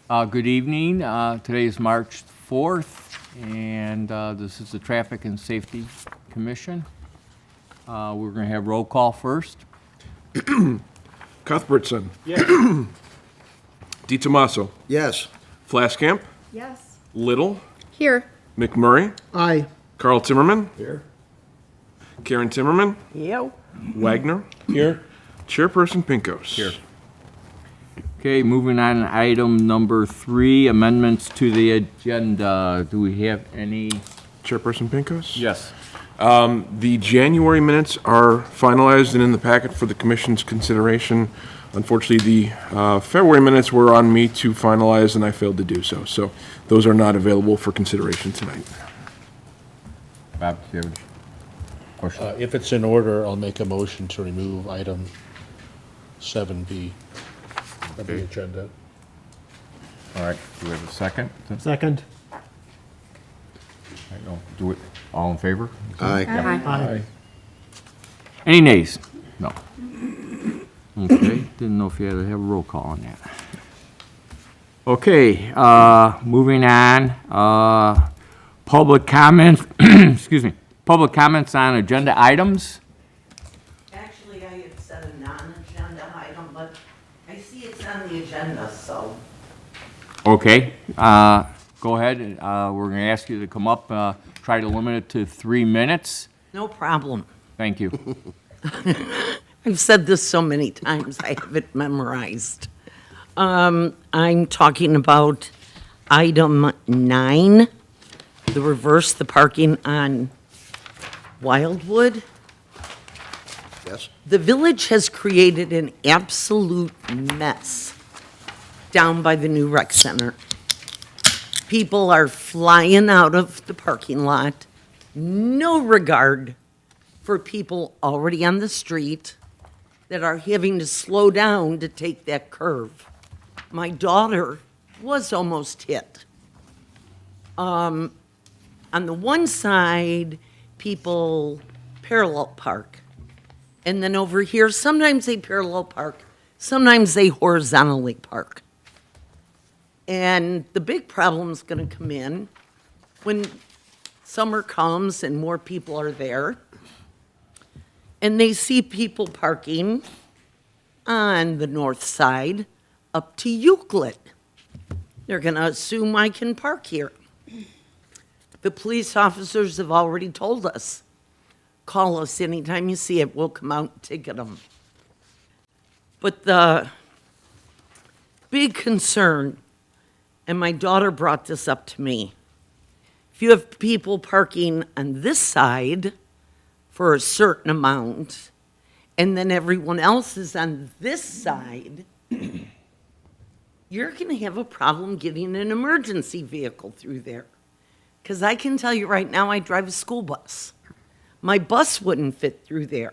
Good evening. Today is March 4th, and this is the Traffic and Safety Commission. We're going to have roll call first. Cuthbertson. Yes. DiTomaso. Yes. Flaskamp. Yes. Little. Here. McMurray. Aye. Carl Timmerman. Here. Karen Timmerman. Yo. Wagner. Here. Chairperson Pincos. Here. Okay, moving on to item number 3, amendments to the agenda. Do we have any? Chairperson Pincos. Yes. The January minutes are finalized and in the packet for the commission's consideration. Unfortunately, the February minutes were on me to finalize, and I failed to do so. So those are not available for consideration tonight. Bob, do you have a question? If it's in order, I'll make a motion to remove item 7B of the Okay. agenda. All right, do we have a second? Second. I don't do it. All in favor? Aye. Aye. Any nays? No. Okay, didn't know if you had to have a roll call on that. Okay, moving on, public comments, excuse me, public comments on agenda items. Actually, I had said a non-agenda item, but I see it's on the agenda, so. Okay, go ahead, we're gonna ask you to come up, try to limit it to 3 minutes. No problem. Thank you. I've said this so many times, I have it memorized. I'm talking about item 9, the reverse the parking on Wildwood. Yes. The village has created an absolute mess down by the new rec center. People are flying out of the parking lot, no regard for people already on the street that are having to slow down to take that curve. My daughter was almost hit. On the one side, people parallel park. And then over here, sometimes they parallel park, sometimes they horizontally park. And the big problem's gonna come in when summer comes and more people are there, and they see people parking on the north side up to Euclid. They're gonna assume I can park here. The police officers have already told us, call us anytime you see it, we'll come out and ticket them. But the big concern, and my daughter brought this up to me, if you have people parking on this side for a certain amount, and then everyone else is on this side, you're gonna have a problem getting an emergency vehicle through there. Because I can tell you right now, I drive a school bus. My bus wouldn't fit through there.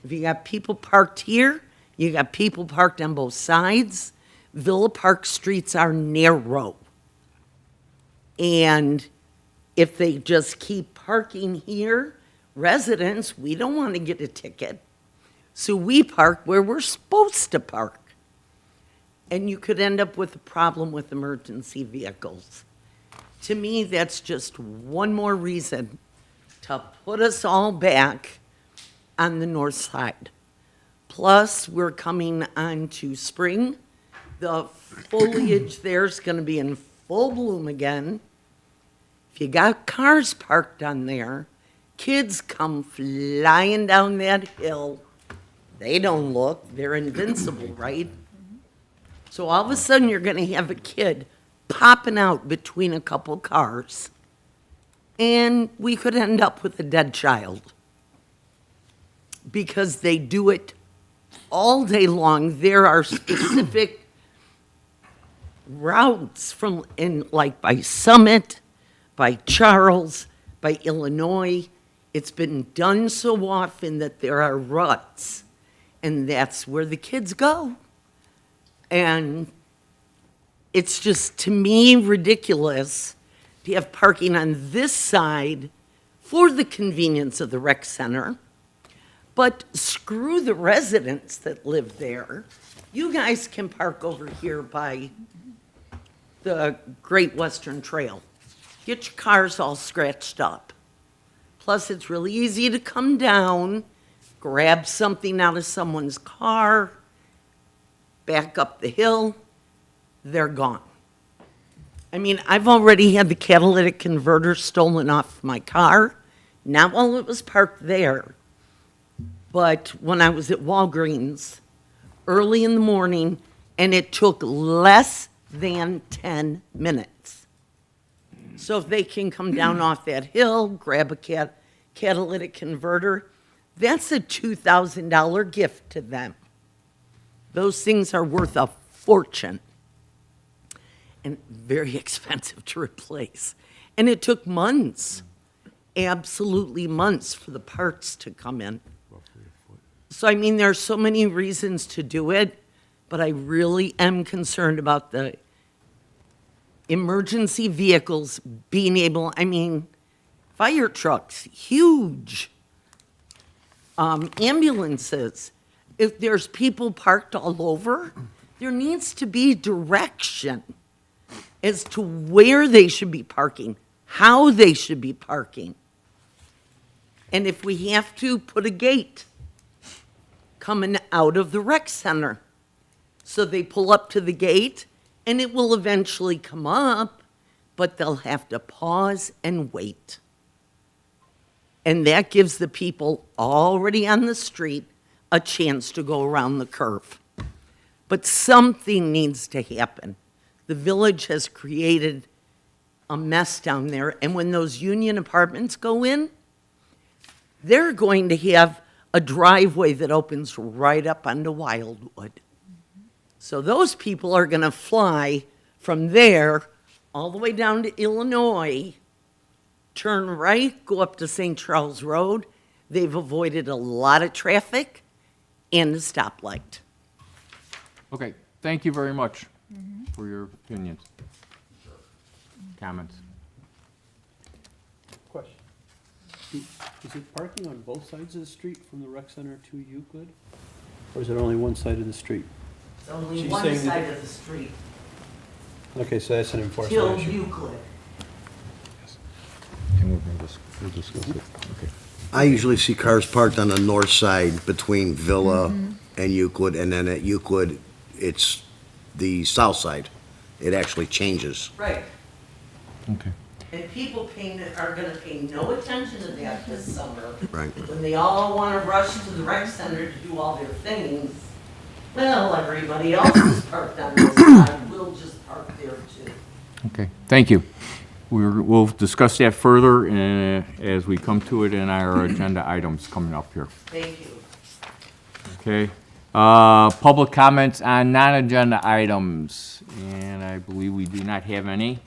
If you got people parked here, you got people parked on both sides. Villa Park streets are narrow. And if they just keep parking here, residents, we don't want to get a ticket. So we park where we're supposed to park. And you could end up with a problem with emergency vehicles. To me, that's just one more reason to put us all back on the north side. Plus, we're coming on to spring. The foliage there's gonna be in full bloom again. If you got cars parked on there, kids come flying down that hill. They don't look, they're invincible, right? So all of a sudden, you're gonna have a kid popping out between a couple cars, and we could end up with a dead child. Because they do it all day long. There are specific routes from, like by Summit, by Charles, by Illinois. It's been done so often that there are ruts, and that's where the kids go. And it's just, to me, ridiculous to have parking on this side for the convenience of the rec center, but screw the residents that live there. You guys can park over here by the Great Western Trail. Get your cars all scratched up. Plus, it's really easy to come down, grab something out of someone's car, back up the hill, they're gone. I mean, I've already had the catalytic converter stolen off my car, not while it was parked there, but when I was at Walgreens early in the morning, and it took less than 10 minutes. So if they can come down off that hill, grab a catalytic converter, that's a $2,000 gift to them. Those things are worth a fortune and very expensive to replace. And it took months, absolutely months, for the parts to come in. So, I mean, there are so many reasons to do it, but I really am concerned about the emergency vehicles being able, I mean, fire trucks, huge. Ambulances. If there's people parked all over, there needs to be direction as to where they should be parking, how they should be parking. And if we have to, put a gate coming out of the rec center. So they pull up to the gate, and it will eventually come up, but they'll have to pause and wait. And that gives the people already on the street a chance to go around the curve. But something needs to happen. The village has created a mess down there, and when those union apartments go in, they're going to have a driveway that opens right up onto Wildwood. So those people are going to fly from there all the way down to Illinois, turn right, go up to St. Charles Road. They've avoided a lot of traffic and a stoplight. Okay, thank you very much for your opinions, comments. Question. Is it parking on both sides of the street from the rec center to Euclid? Or is it only one side of the street? It's only She's one saying that- side of the street, Okay, so that's an till enforcement issue. Euclid. We'll discuss it. Okay. I usually see cars parked on the north side between Villa and Euclid, and then at Euclid, it's the south side. It actually changes. Right. Okay. And people are gonna pay no attention to that this summer. Right. When they all wanna rush to the rec center to do all their things, well, everybody else is parked on this side, we'll just park there too. Okay, thank you. We'll discuss that further as we come to it in our agenda items coming up here. Thank you. Okay. Public comments on non-agenda items, and I believe we do not have any.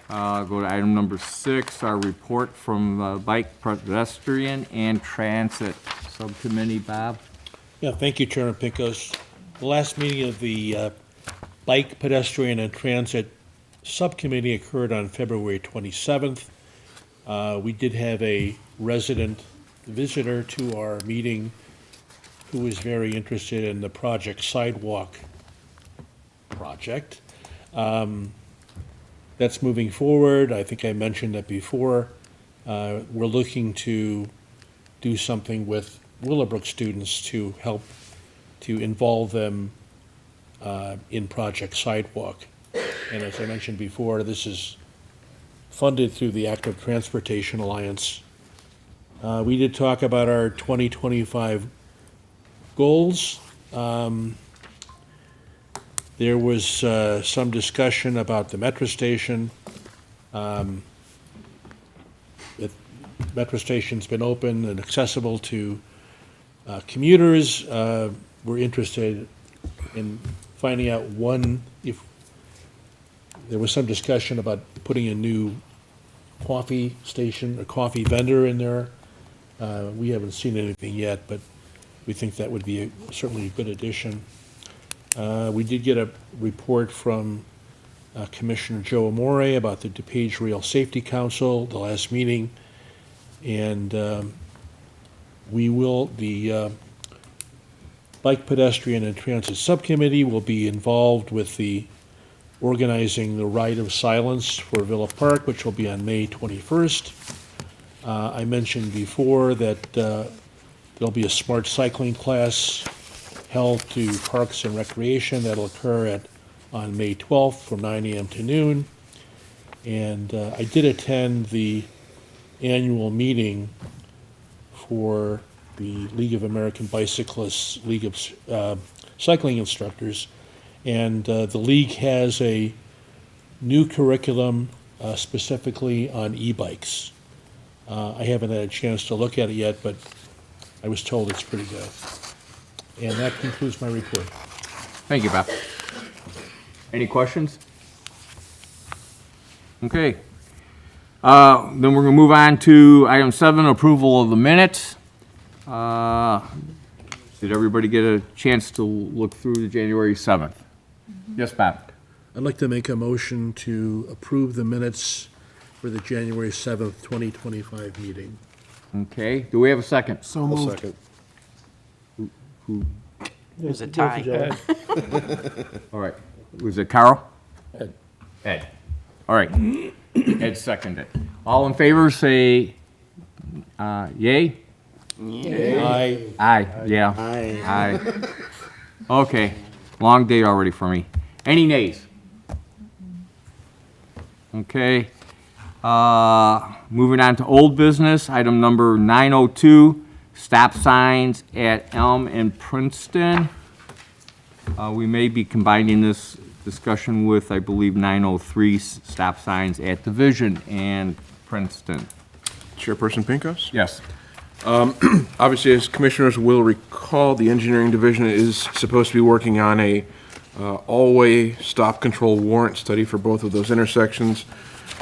Go to item number 6, our report from the Bike, Pedestrian, and Transit Subcommittee. Bob? Yeah, thank you, Chairman Pincus. The last meeting of the Bike, Pedestrian, and Transit Subcommittee occurred on February 27th. We did have a resident visitor to our meeting who was very interested in the project sidewalk project. That's moving forward. I think I mentioned that before. We're looking to do something with Willowbrook students to help to involve them in Project Sidewalk. And as I mentioned before, this is funded through the Active Transportation Alliance. We did talk about our 2025 goals. There was some discussion about the metro station. The metro station's been open and accessible to commuters. We're interested in finding out if there was some discussion about putting a new coffee station, a coffee vendor in there. We haven't seen anything yet, but we think that would be certainly a good addition. We did get a report from Commissioner Joe Amore about the DuPage Rail Safety Council, the last meeting, and the Bike, Pedestrian, and Transit Subcommittee will be involved with the organizing the Ride of Silence for Villa Park, which will be on May 21st. I mentioned before that there'll be a smart cycling class held to Parks and Recreation that'll occur on May 12th from 9 a.m. to noon. And I did attend the annual meeting for the League of American Bicyclists, League of Cycling Instructors. And the league has a new curriculum specifically on e-bikes. I haven't had a chance to look at it yet, but I was told it's pretty good. And that concludes my report. Thank you, Bob. Any questions? Okay. Then we're gonna move on to item 7, approval of the minutes. Did everybody get a chance to look through the January 7th? Yes, Bob? I'd like to make a motion to approve the minutes for the January 7th, 2025 meeting. Okay, do we have a second? Second. There's a tie. All right, was it Carl? Ed. Ed. All right, Ed seconded. All in favor, say, yay? Aye. Aye, yeah. Aye. Okay, long day already for me. Any nays? Okay. Moving on to old business, item number 902, stop signs at Elm and Princeton. We may be combining this discussion with, I believe, 903, stop signs at Division and Princeton. Chairperson Pincus? Yes. Obviously, as commissioners will recall, the engineering division is supposed to be working on a all-way stop control warrant study for both of those intersections.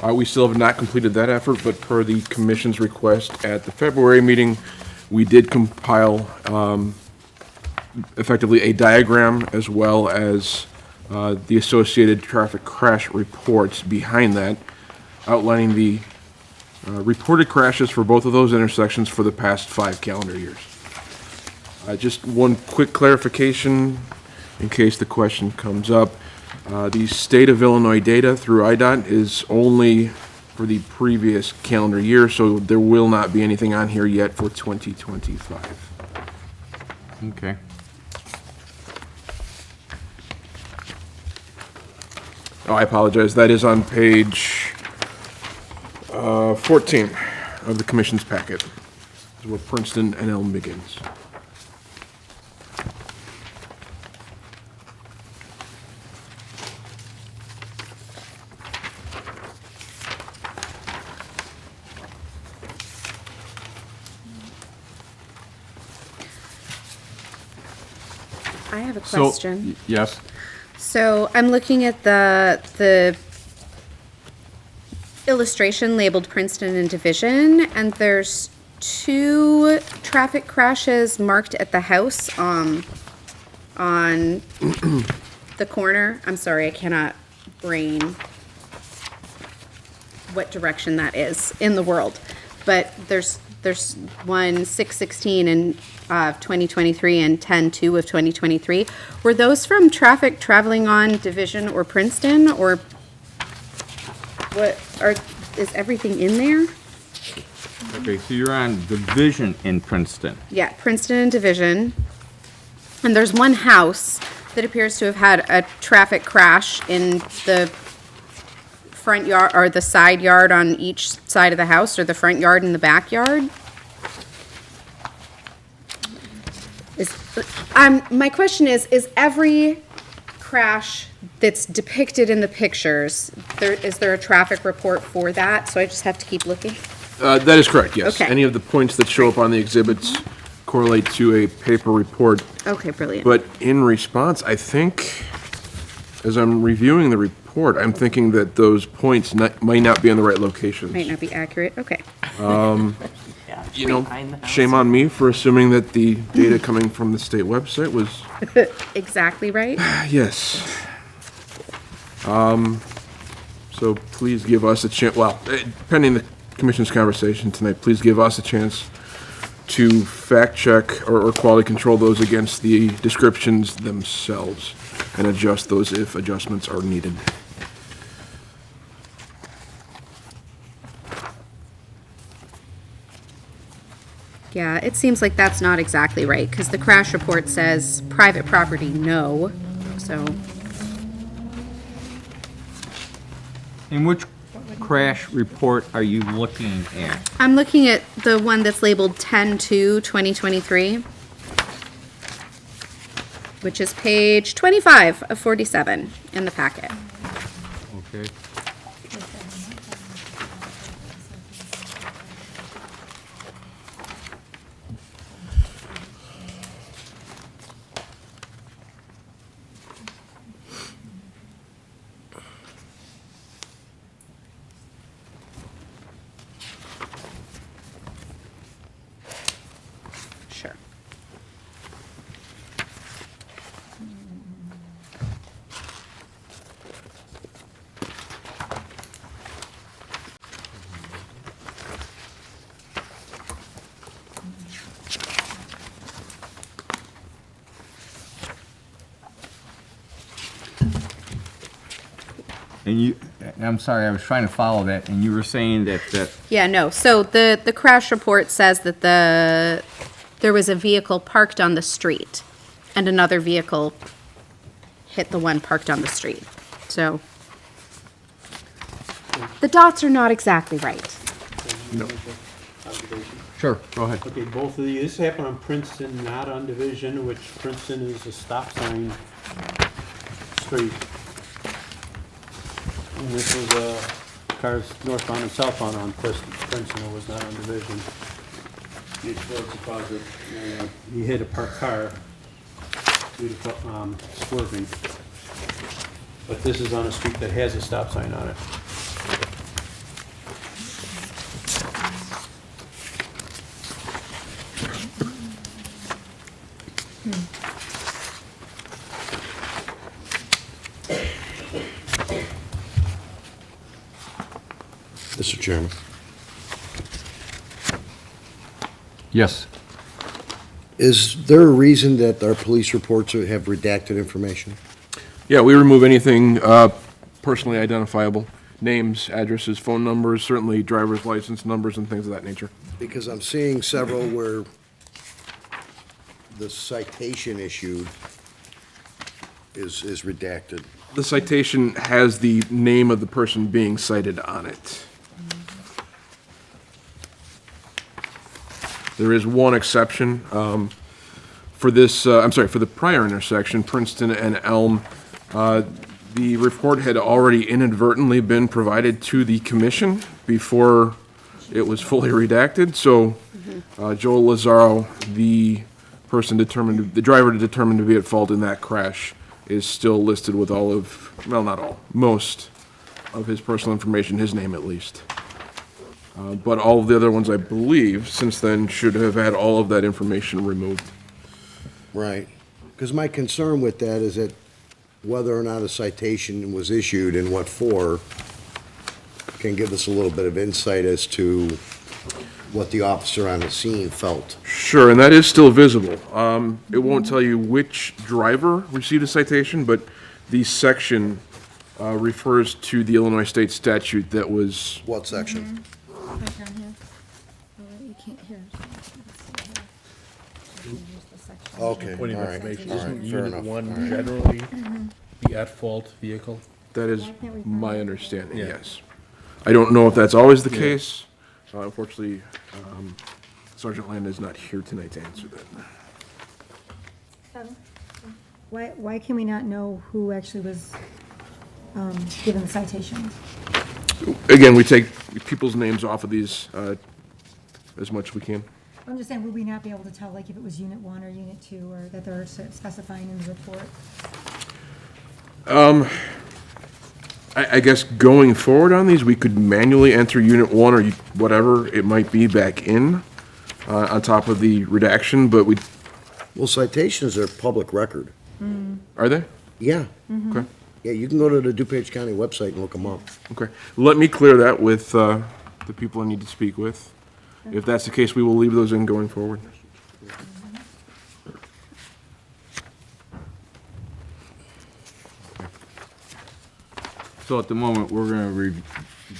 We still have not completed that effort, but per the commission's request at the February meeting, we did compile effectively a diagram as well as the associated traffic crash reports behind that, outlining the reported crashes for both of those intersections for the past 5 calendar years. Just one quick clarification in case the question comes up. The state of Illinois data through IDOT is only for the previous calendar year, so there will not be anything on here yet for 2025. Okay. Oh, I apologize, that is on page 14 of the commission's packet. This is where Princeton and Elm begins. I have a So, question. yes. So I'm looking at the illustration labeled Princeton and Division, and there's 2 traffic crashes marked at the house, on the corner. I'm sorry, I cannot brain what direction that is in the world. But there's one 6/16 in 2023 and 10/2 of 2023. Were those from traffic traveling on Division or Princeton, or is everything in there? Okay, so you're on Division in Princeton. Yeah, Princeton and Division. And there's one house that appears to have had a traffic crash in the front yard, or the side yard on each side of the house, or the front yard and the backyard. My question is every crash that's depicted in the pictures, is there a traffic report for that? So I just have to keep looking? That is correct, yes. Okay. Any of the points that show up on the exhibits correlate to a paper report. Okay, brilliant. But in response, I think, as I'm reviewing the report, I'm thinking that those points might not be in the right locations. Might not be accurate, okay. You know, shame on me for assuming that the data coming from the state website was, Exactly right? yes. So please give us a chance, well, pending the commission's conversation tonight, please give us a chance to fact check or quality control those against the descriptions themselves and adjust those if adjustments are needed. Yeah, it seems like that's not exactly right, because the crash report says private property, no, so, And which crash report are you looking at? I'm looking at the one that's labeled 10/2/2023, which is page 25 of 47 in the packet. Okay. Sure. And you, I'm sorry, I was trying to follow that, and you were saying that, Yeah, no, so the crash report says that there was a vehicle parked on the street, and another vehicle hit the one parked on the street, so. The dots are not exactly right. Observation. sure, go ahead. Okay, both of these, this happened on Princeton, not on Division, which Princeton is a stop sign street. And this was, cars northbound and southbound on Princeton, it was not on Division. Each road's deposit, he hit a parked car due to, swerving. But this is on a street that has a stop sign on it. Mr. Chairman. Yes. Is there a reason that our police reports have redacted information? Yeah, we remove anything personally identifiable, names, addresses, phone numbers, certainly driver's license numbers and things of that nature. Because I'm seeing several where the citation issued is redacted. The citation has the name of the person being cited on it. There is one exception for this, for the prior intersection, Princeton and Elm. The report had already inadvertently been provided to the commission before it was fully redacted. So Joel Lazaro, the driver determined to be at fault in that crash, is still listed with all of, well, not all, most of his personal information, his name at least. But all of the other ones, I believe, since then, should have had all of that information removed. Right. Because my concern with that is that whether or not a citation was issued and what for can give us a little bit of insight as to what the officer on the scene felt. Sure, and that is still visible. It won't tell you which driver received a citation, but the section refers to the Illinois state statute that was, What section? Right down here. Oh, you can't hear. Okay, all Point of right, information, all isn't right, fair Unit enough. 1 All right. generally the at-fault vehicle? that is my understanding, yes. I don't know if that's always the case. Unfortunately, Sergeant Land is not here tonight to answer that. Why can we not know who actually was given the citations? Again, we take people's names off of these as much as we can. I'm just saying, would we not be able to tell, like, if it was Unit 1 or Unit 2, or that they're specifying in the report? I guess going forward on these, we could manually enter Unit 1 or whatever it might be back in on top of the redaction, but Well, citations are public record. are they? Yeah, Okay, yeah, you can go to the DuPage County website and look them up. okay. Let me clear that with the people I need to speak with. If that's the case, we will leave those in going forward. So at the moment, we're gonna do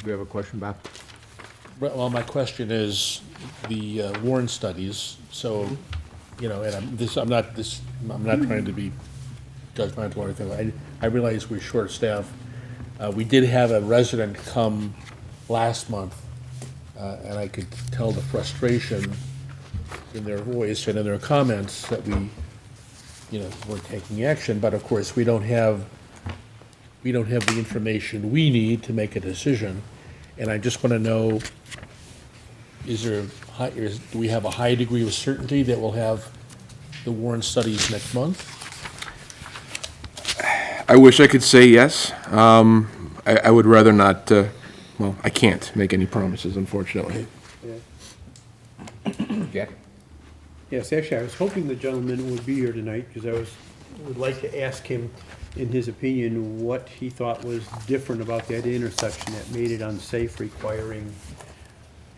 you have a question, Bob? Well, my question is, the Warren studies, so, you know, and I'm not trying to be judgmental or anything. I realize we're short-staffed. We did have a resident come last month, and I could tell the frustration in their voice and in their comments that we, you know, weren't taking action, but of course, we don't have the information we need to make a decision. And I just want to know, do we have a high degree of certainty that we'll have the Warren studies next month? I wish I could say yes. I would rather not, well, I can't make any promises, unfortunately. Jack? Yes, actually, I was hoping the gentleman would be here tonight, because would like to ask him, in his opinion, what he thought was different about the intersection that made it unsafe, requiring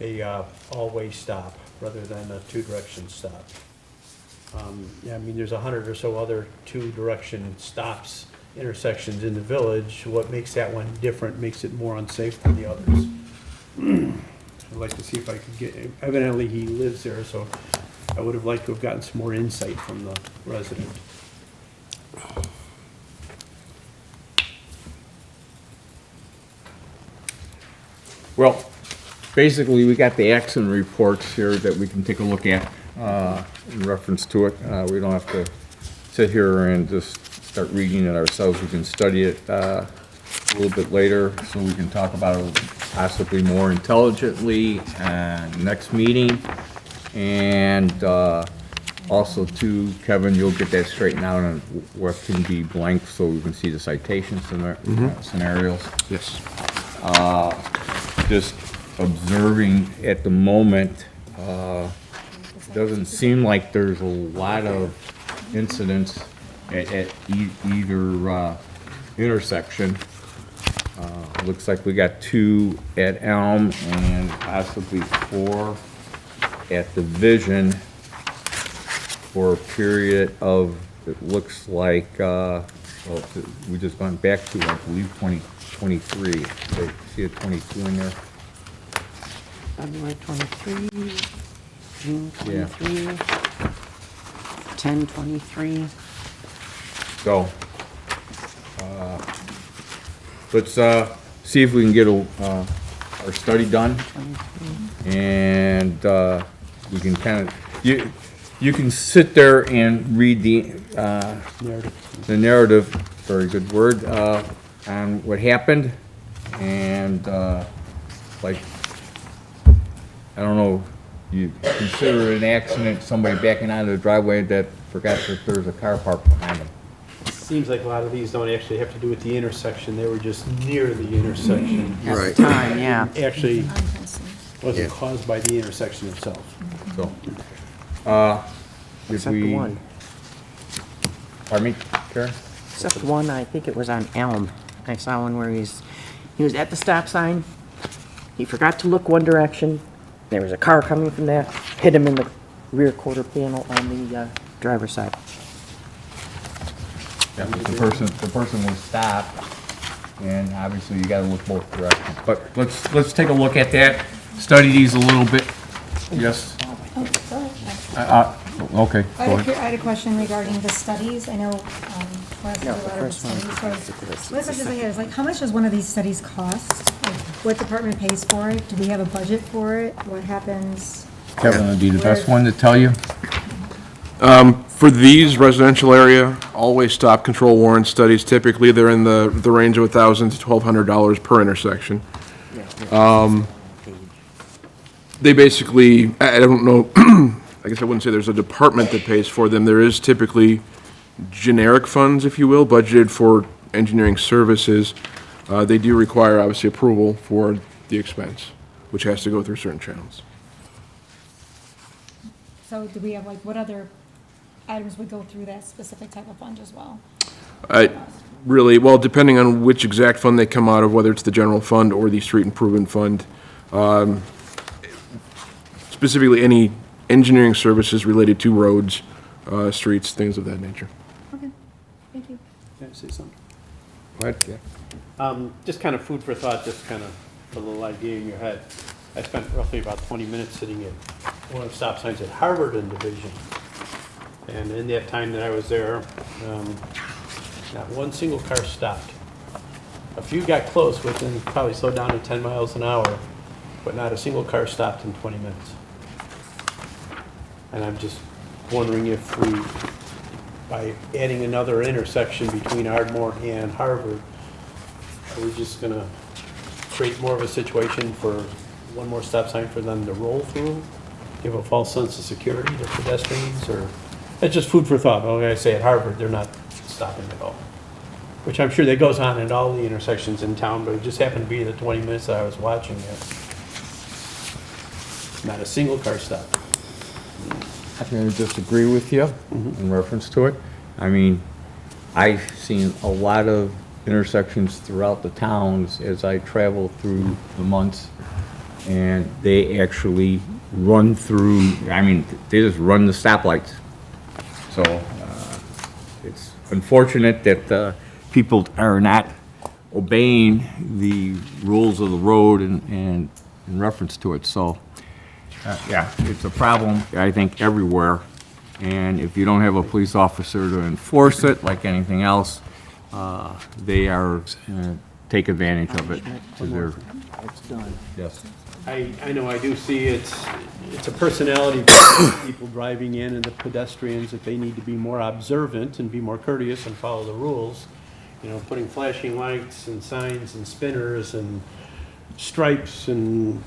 a all-way stop rather than a two-direction stop. Yeah, I mean, there's 100 or so other two-direction stops, intersections in the village. What makes that one different, makes it more unsafe than the others? I'd like to see if I could get, evidently he lives there, so I would have liked to have gotten some more insight from the resident. Well, basically, we got the accident reports here that we can take a look at in reference to it. We don't have to sit here and just start reading it ourselves. We can study it a little bit later, so we can talk about it possibly more intelligently next meeting. And also too, Kevin, you'll get that straightened out on what can be blank, so we can see the citation scenarios. Yes. Just observing at the moment, doesn't seem like there's a lot of incidents at either intersection. Looks like we got 2 at Elm and possibly 4 at the Vision for a period of, it looks like, well, we just went back to, I believe, 2023. So, see a 22 in there? February 23, June Yeah. 23, 10/23. So, let's see if we can get our study done. And we can kind of, you can sit there and read the narrative, very good word, on what happened. And like, I don't know, you consider an accident, somebody backing out of the driveway that forgot that there's a car parked behind them. Seems like a lot of these don't actually have to do with the intersection, they were just near the intersection. Right. Time, yeah. Actually, Yeah. wasn't caused by the intersection itself. So, if Except we, one. pardon me, Karen? Except one, I think it was on Elm. I saw one where he was at the stop sign. He forgot to look one direction. There was a car coming from that, hit him in the rear quarter panel on the driver's side. Yeah, but the person was stopped, and obviously you gotta look both directions. But let's take a look at that, study these a little bit. Yes? Oh, sorry. Okay, I go had ahead. I had a question regarding the studies. I know, Wes did a lot of the first one. studies. One of the questions I had is like, how much does one of these studies cost? Like, what department pays for it? Do we have a budget for it? What happens? Kevin would be the best one to tell you. For these residential area, always stop control warrant studies, typically they're in the range of $1,000 to $1,200 per intersection. They basically, I don't know, I guess I wouldn't say there's a department that pays for them. There is typically generic funds, if you will, budgeted for engineering services. They do require, obviously, approval for the expense, which has to go through certain channels. So do we have like, what other items would go through that specific type of fund as well? Really, well, depending on which exact fund they come out of, whether it's the general fund or the street improvement fund, specifically any engineering services related to roads, streets, things of that nature. Okay, thank you. Can I say something? Go ahead, Jack. Just kind of food for thought, just kind of a little idea in your head. I spent roughly about 20 minutes sitting at one of the stop signs at Harvard and Division. And in that time that I was there, not one single car stopped. A few got close within, probably slowed down to 10 miles an hour, but not a single car stopped in 20 minutes. And I'm just wondering if we, by adding another intersection between Ardmore and Harvard, are we just gonna create more of a situation for one more stop sign for them to roll through? Give a false sense of security to pedestrians, or, it's just food for thought. Like I say, at Harvard, they're not stopping at all. Which I'm sure that goes on at all the intersections in town, but it just happened to be the 20 minutes that I was watching it. Not a single car stopped. I'm going to disagree with you in reference to it. I mean, I've seen a lot of intersections throughout the towns as I travel through the months, and they actually run through, I mean, they just run the stoplights. So it's unfortunate that people are not obeying the rules of the road and in reference to it. So, yeah, it's a problem, I think, everywhere. And if you don't have a police officer to enforce it, like anything else, they are take advantage of it. It's done. Yes. I know I do see it's a personality of people driving in and the pedestrians, that they need to be more observant and be more courteous and follow the rules. You know, putting flashing lights and signs and spinners and stripes and,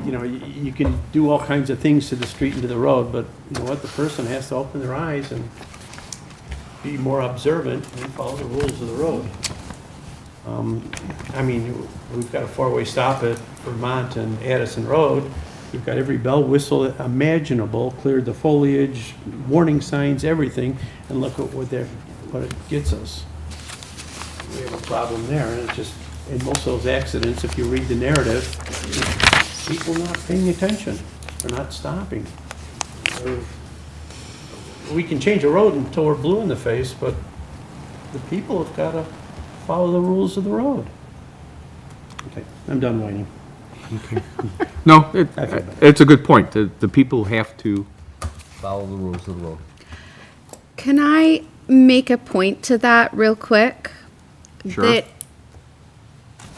you know, you can do all kinds of things to the street and to the road, but you know what, the person has to open their eyes and be more observant and follow the rules of the road. I mean, we've got a four-way stop at Vermont and Addison Road. We've got every bell whistle imaginable, cleared the foliage, warning signs, everything, and look at what it gets us. We have a problem there, and it's just, in most of those accidents, if you read the narrative, people not paying attention, they're not stopping. We can change a road until we're blue in the face, but the people have got to follow the rules of the road. Okay, I'm done whining. No, it's a good point. The people have to follow the rules of the road. Can I make a point to that real quick? Sure. That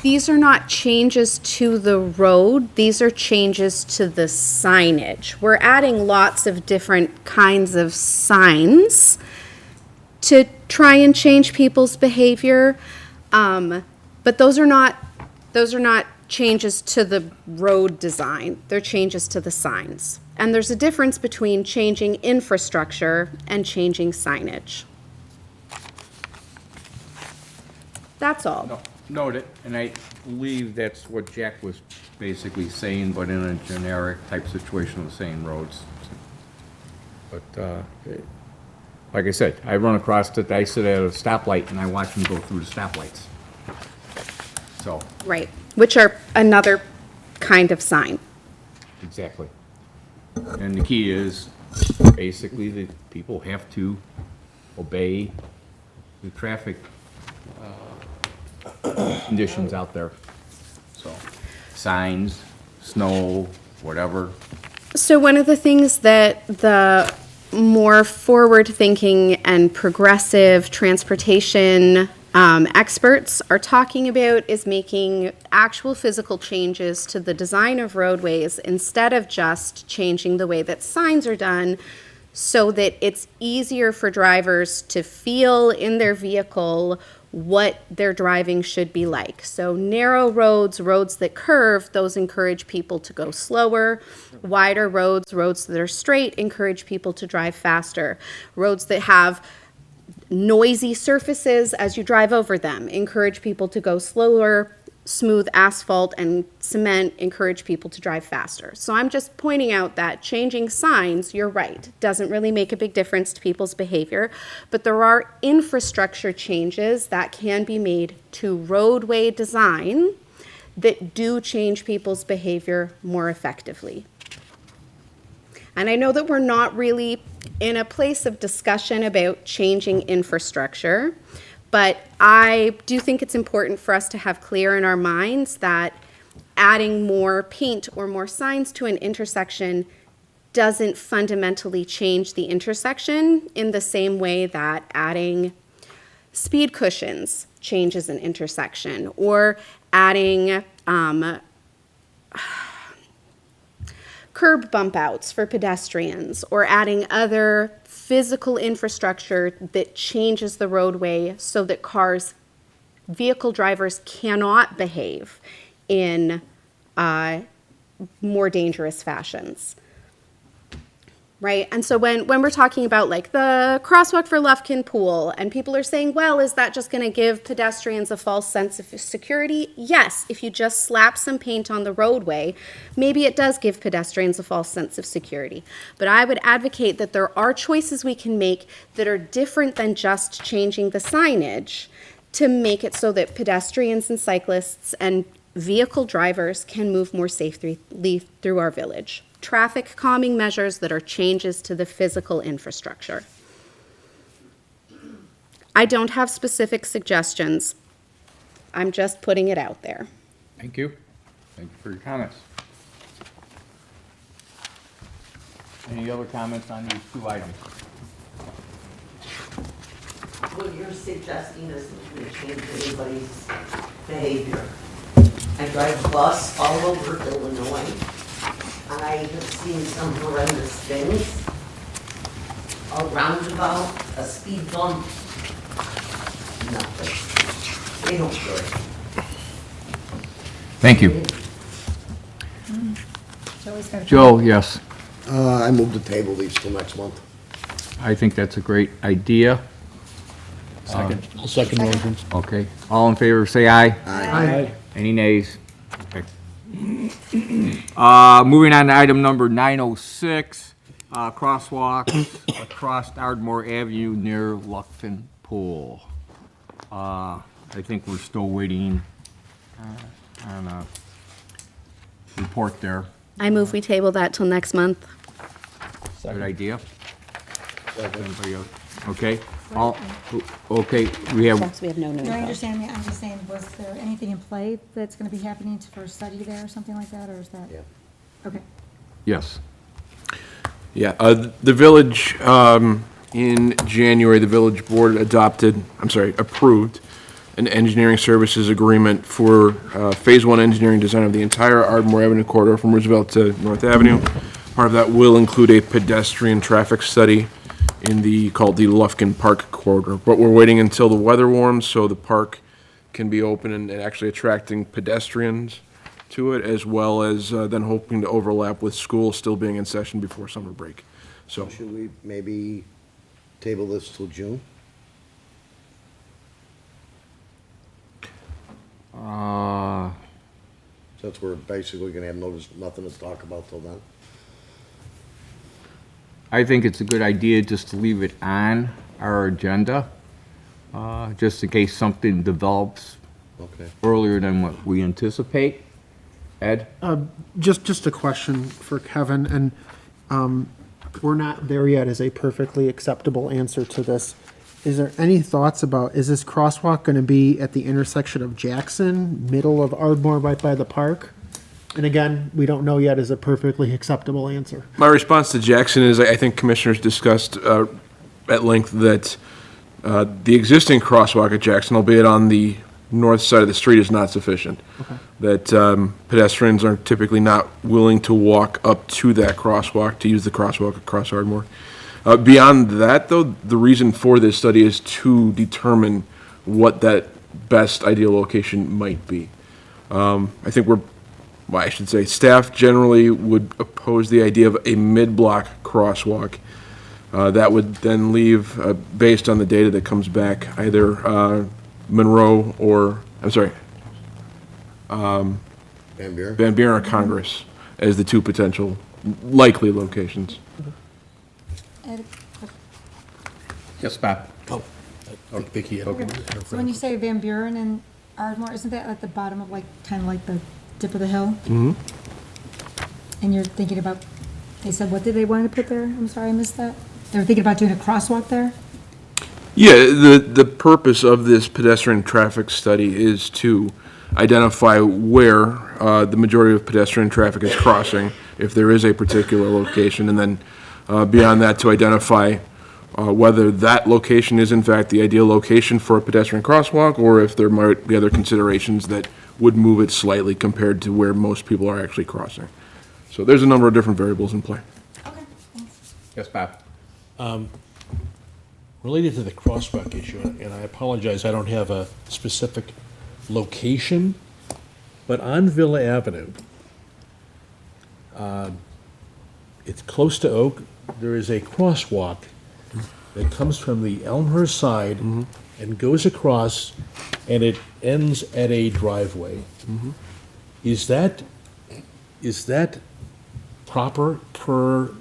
these are not changes to the road, these are changes to the signage. We're adding lots of different kinds of signs to try and change people's behavior, but those are not changes to the road design, they're changes to the signs. And there's a difference between changing infrastructure and changing signage. That's all. Noted, and I believe that's what Jack was basically saying, but in a generic type situation of saying roads. But, like I said, I run across it, I sit at a stoplight and I watch them go through the stoplights. So, Right, which are another kind of sign. exactly. And the key is, basically, the people have to obey the traffic conditions out there. So, signs, snow, whatever. So one of the things that the more forward-thinking and progressive transportation experts are talking about is making actual physical changes to the design of roadways instead of just changing the way that signs are done, so that it's easier for drivers to feel in their vehicle what their driving should be like. So narrow roads, roads that curve, those encourage people to go slower. Wider roads, roads that are straight, encourage people to drive faster. Roads that have noisy surfaces as you drive over them encourage people to go slower. Smooth asphalt and cement encourage people to drive faster. So I'm just pointing out that changing signs, you're right, doesn't really make a big difference to people's behavior, but there are infrastructure changes that can be made to roadway design that do change people's behavior more effectively. And I know that we're not really in a place of discussion about changing infrastructure, but I do think it's important for us to have clear in our minds that adding more paint or more signs to an intersection doesn't fundamentally change the intersection in the same way that adding speed cushions changes an intersection, or adding curb bump outs for pedestrians, or adding other physical infrastructure that changes the roadway so that vehicle drivers cannot behave in more dangerous fashions. Right? And so when we're talking about like the crosswalk for Lufkin Pool, and people are saying, well, is that just going to give pedestrians a false sense of security? Yes, if you just slap some paint on the roadway, maybe it does give pedestrians a false sense of security. But I would advocate that there are choices we can make that are different than just changing the signage to make it so that pedestrians and cyclists and vehicle drivers can move more safely through our village. Traffic calming measures that are changes to the physical infrastructure. I don't have specific suggestions. I'm just putting it out there. Thank you. Thank you for your comments. Any other comments on these two items? What you're suggesting isn't going to change anybody's behavior. I drive a bus all over Illinois. I have seen some horrendous things. A roundabout, a speed bump, nothing. They don't care. Thank you. Joey's got a- Joe, yes. I move to table these till next month. I think that's a great idea. I'll second motion. Okay. All in favor, say aye. Aye. Any nays? Okay. Moving on to item number 906, crosswalks across Ardmore Avenue near Lufkin Pool. I think we're still waiting on a report there. I move we table that till next month. Good idea? Anybody else? Okay. Okay, we have, Yes, we have no No, I info. understand, I'm just saying, was there anything in play that's gonna be happening for a study there or something like that, or is that? Yeah. Okay. yes. Yeah, the village, in January, the village board approved an engineering services agreement for Phase 1 engineering design of the entire Ardmore Avenue corridor from Roosevelt to North Avenue. Part of that will include a pedestrian traffic study called the Lufkin Park corridor. But we're waiting until the weather warms so the park can be open and actually attracting pedestrians to it, as well as then hoping to overlap with school still being in session before summer break. So, Should we maybe table this till June? Since we're basically gonna have nothing to talk about till then. I think it's a good idea just to leave it on our agenda, just in case something develops Okay. earlier than what we anticipate. Ed? Just a question for Kevin, and we're not there yet as a perfectly acceptable answer to this. Is there any thoughts about, is this crosswalk going to be at the intersection of Jackson, middle of Ardmore, right by the park? And again, we don't know yet is a perfectly acceptable answer. my response to Jackson is, I think commissioners discussed at length that the existing crosswalk at Jackson, albeit on the north side of the street, is not sufficient. That pedestrians are typically not willing to walk up to that crosswalk, to use the crosswalk across Ardmore. Beyond that, though, the reason for this study is to determine what that best ideal location might be. I think I should say, staff generally would oppose the idea of a mid-block crosswalk. That would then leave, based on the data that comes back, either Monroe or, Van Buren? Van Buren or Congress as the two potential likely locations. Ed, Yes, Bob. I think he had. so when you say Van Buren and Ardmore, isn't that at the bottom of like, kind of like the tip of the hill? Mm-hmm. And you're thinking about, they said, what did they want to put there? I'm sorry, I missed that. They were thinking about doing a crosswalk there? Yeah, the purpose of this pedestrian traffic study is to identify where the majority of pedestrian traffic is crossing, if there is a particular location, and then beyond that, to identify whether that location is in fact the ideal location for a pedestrian crosswalk, or if there might be other considerations that would move it slightly compared to where most people are actually crossing. So there's a number of different variables in play. Okay, thanks. Yes, Bob? Related to the crosswalk issue, and I apologize, I don't have a specific location, but on Villa Avenue, it's close to Oak, there is a crosswalk that comes from the Elmhurst side and goes across, and it ends at a driveway. Is that proper per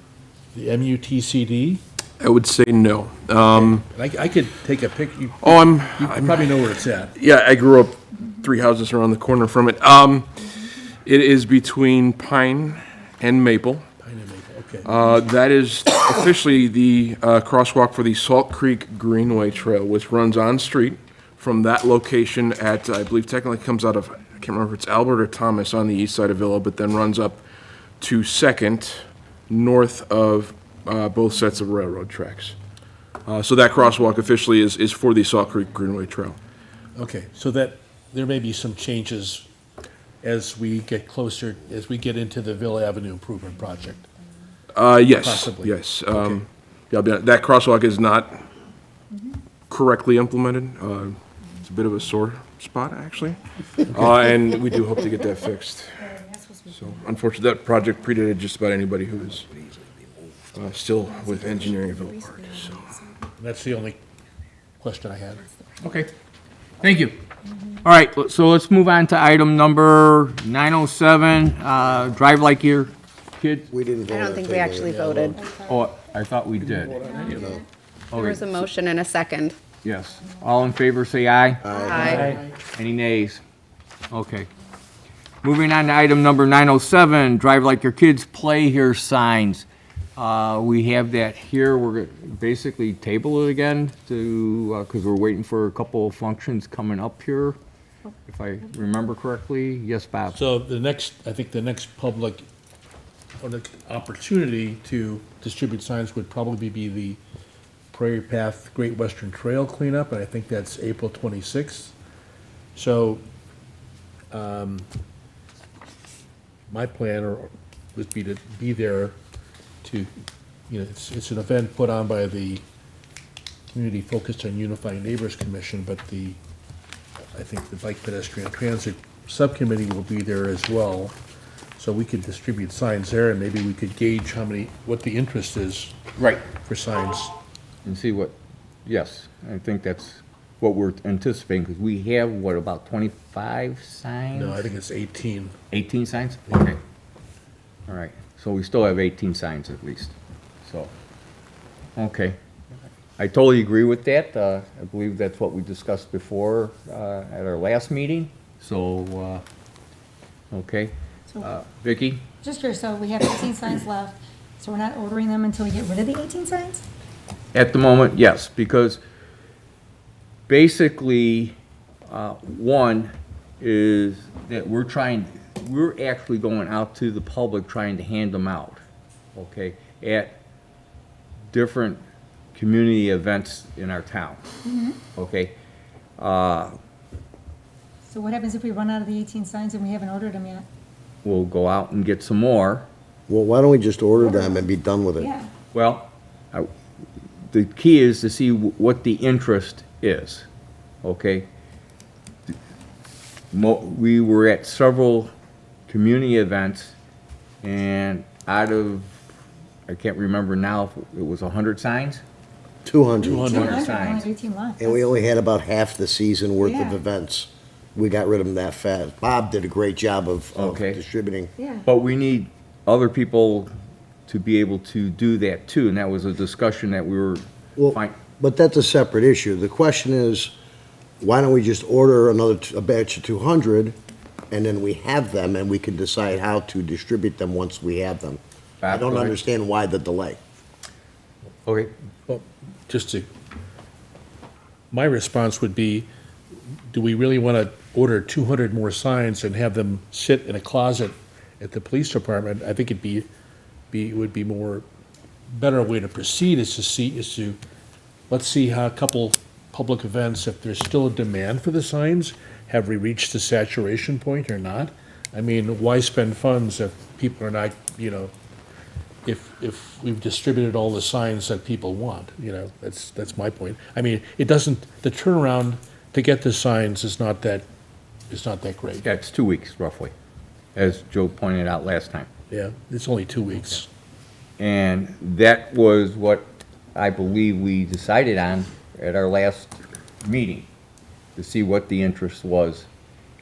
the MUTCD? I would say no. I could take a pic, you Oh, you probably know where it's at. yeah, I grew up 3 houses around the corner from it. It is between Pine and Maple. Okay. That is officially the crosswalk for the Salt Creek Greenway Trail, which runs on street from that location at, I believe technically comes out of, I can't remember if it's Albert or Thomas on the east side of Villa, but then runs up to Second, north of both sets of railroad tracks. So that crosswalk officially is for the Salt Creek Greenway Trail. Okay, so that, there may be some changes as we get closer, as we get into the Villa Avenue Improvement Project. Yes, Possibly. yes. Okay. Yeah, that crosswalk is not correctly implemented. It's a bit of a sore spot, actually. And we do hope to get that fixed. So unfortunately, that project predated just about anybody who is still with engineering at Villa Park, so. That's the only question I had. Okay, thank you. All right, so let's move on to item number 907, drive like your kids. We didn't vote I don't on think we tabling actually it yet, voted. Oh, I thought we did. There Okay, was a motion and a second. yes. All in favor, say aye. Aye. Any nays? Okay. Moving on to item number 907, drive like your kids play here signs. We have that here. We're gonna basically table it again to, because we're waiting for a couple of functions coming up here, if I remember correctly. Yes, Bob? So I think the next public, or the opportunity to distribute signs would probably be the Prairie Path Great Western Trail cleanup, and I think that's April 26th. So, my plan would be to be there to, it's an event put on by the Community Focused on Unifying Neighbors Commission, but I think the Bike Pedestrian Transit Subcommittee will be there as well. So we could distribute signs there, and maybe we could gauge what the interest is Right. for signs. And see what, yes, I think that's what we're anticipating, because we have, what, about 25 signs? No, I think it's 18. 18 signs? Okay. All right, so we still have 18 signs at least, so, okay. I totally agree with that. I believe that's what we discussed before at our last meeting, so, okay. So, Vicki? just curious, so we have 18 signs left, so we're not ordering them until we get rid of the 18 signs? At the moment, yes, because basically, one is that we're actually going out to the public trying to hand them out, okay, at different community events in our town, okay? So what happens if we run out of the 18 signs and we haven't ordered them yet? We'll go out and get some more. Well, why don't we just order them and be done with it? Yeah. Well, the key is to see what the interest is, okay? We were at several community events, and out of, I can't remember now if it was 100 signs? 200. 200 Signs. signs. 18 left. And we only had about half the season worth of Yeah. events. We got rid of them that fast. Bob did a great job of Okay. distributing. Yeah. But we need other people to be able to do that too, and that was a discussion that we were, Well, fine. but that's a separate issue. The question is, why don't we just order a batch of 200, and then we have them, and we can decide how to distribute them once we have them? I Bob, don't go ahead. understand why the delay. Okay, Well, my response would be, do we really want to order 200 more signs and have them sit in a closet at the police department? I think it would be more, better way to proceed is to, let's see how a couple public events, if there's still a demand for the signs, have we reached the saturation point or not? I mean, why spend funds if people are not, if we've distributed all the signs that people want, that's my point. I mean, the turnaround to get the signs is not that great. Yeah, it's 2 weeks roughly, as Joe pointed out last time. Yeah, it's only 2 weeks. And that was what I believe we decided on at our last meeting, to see what the interest was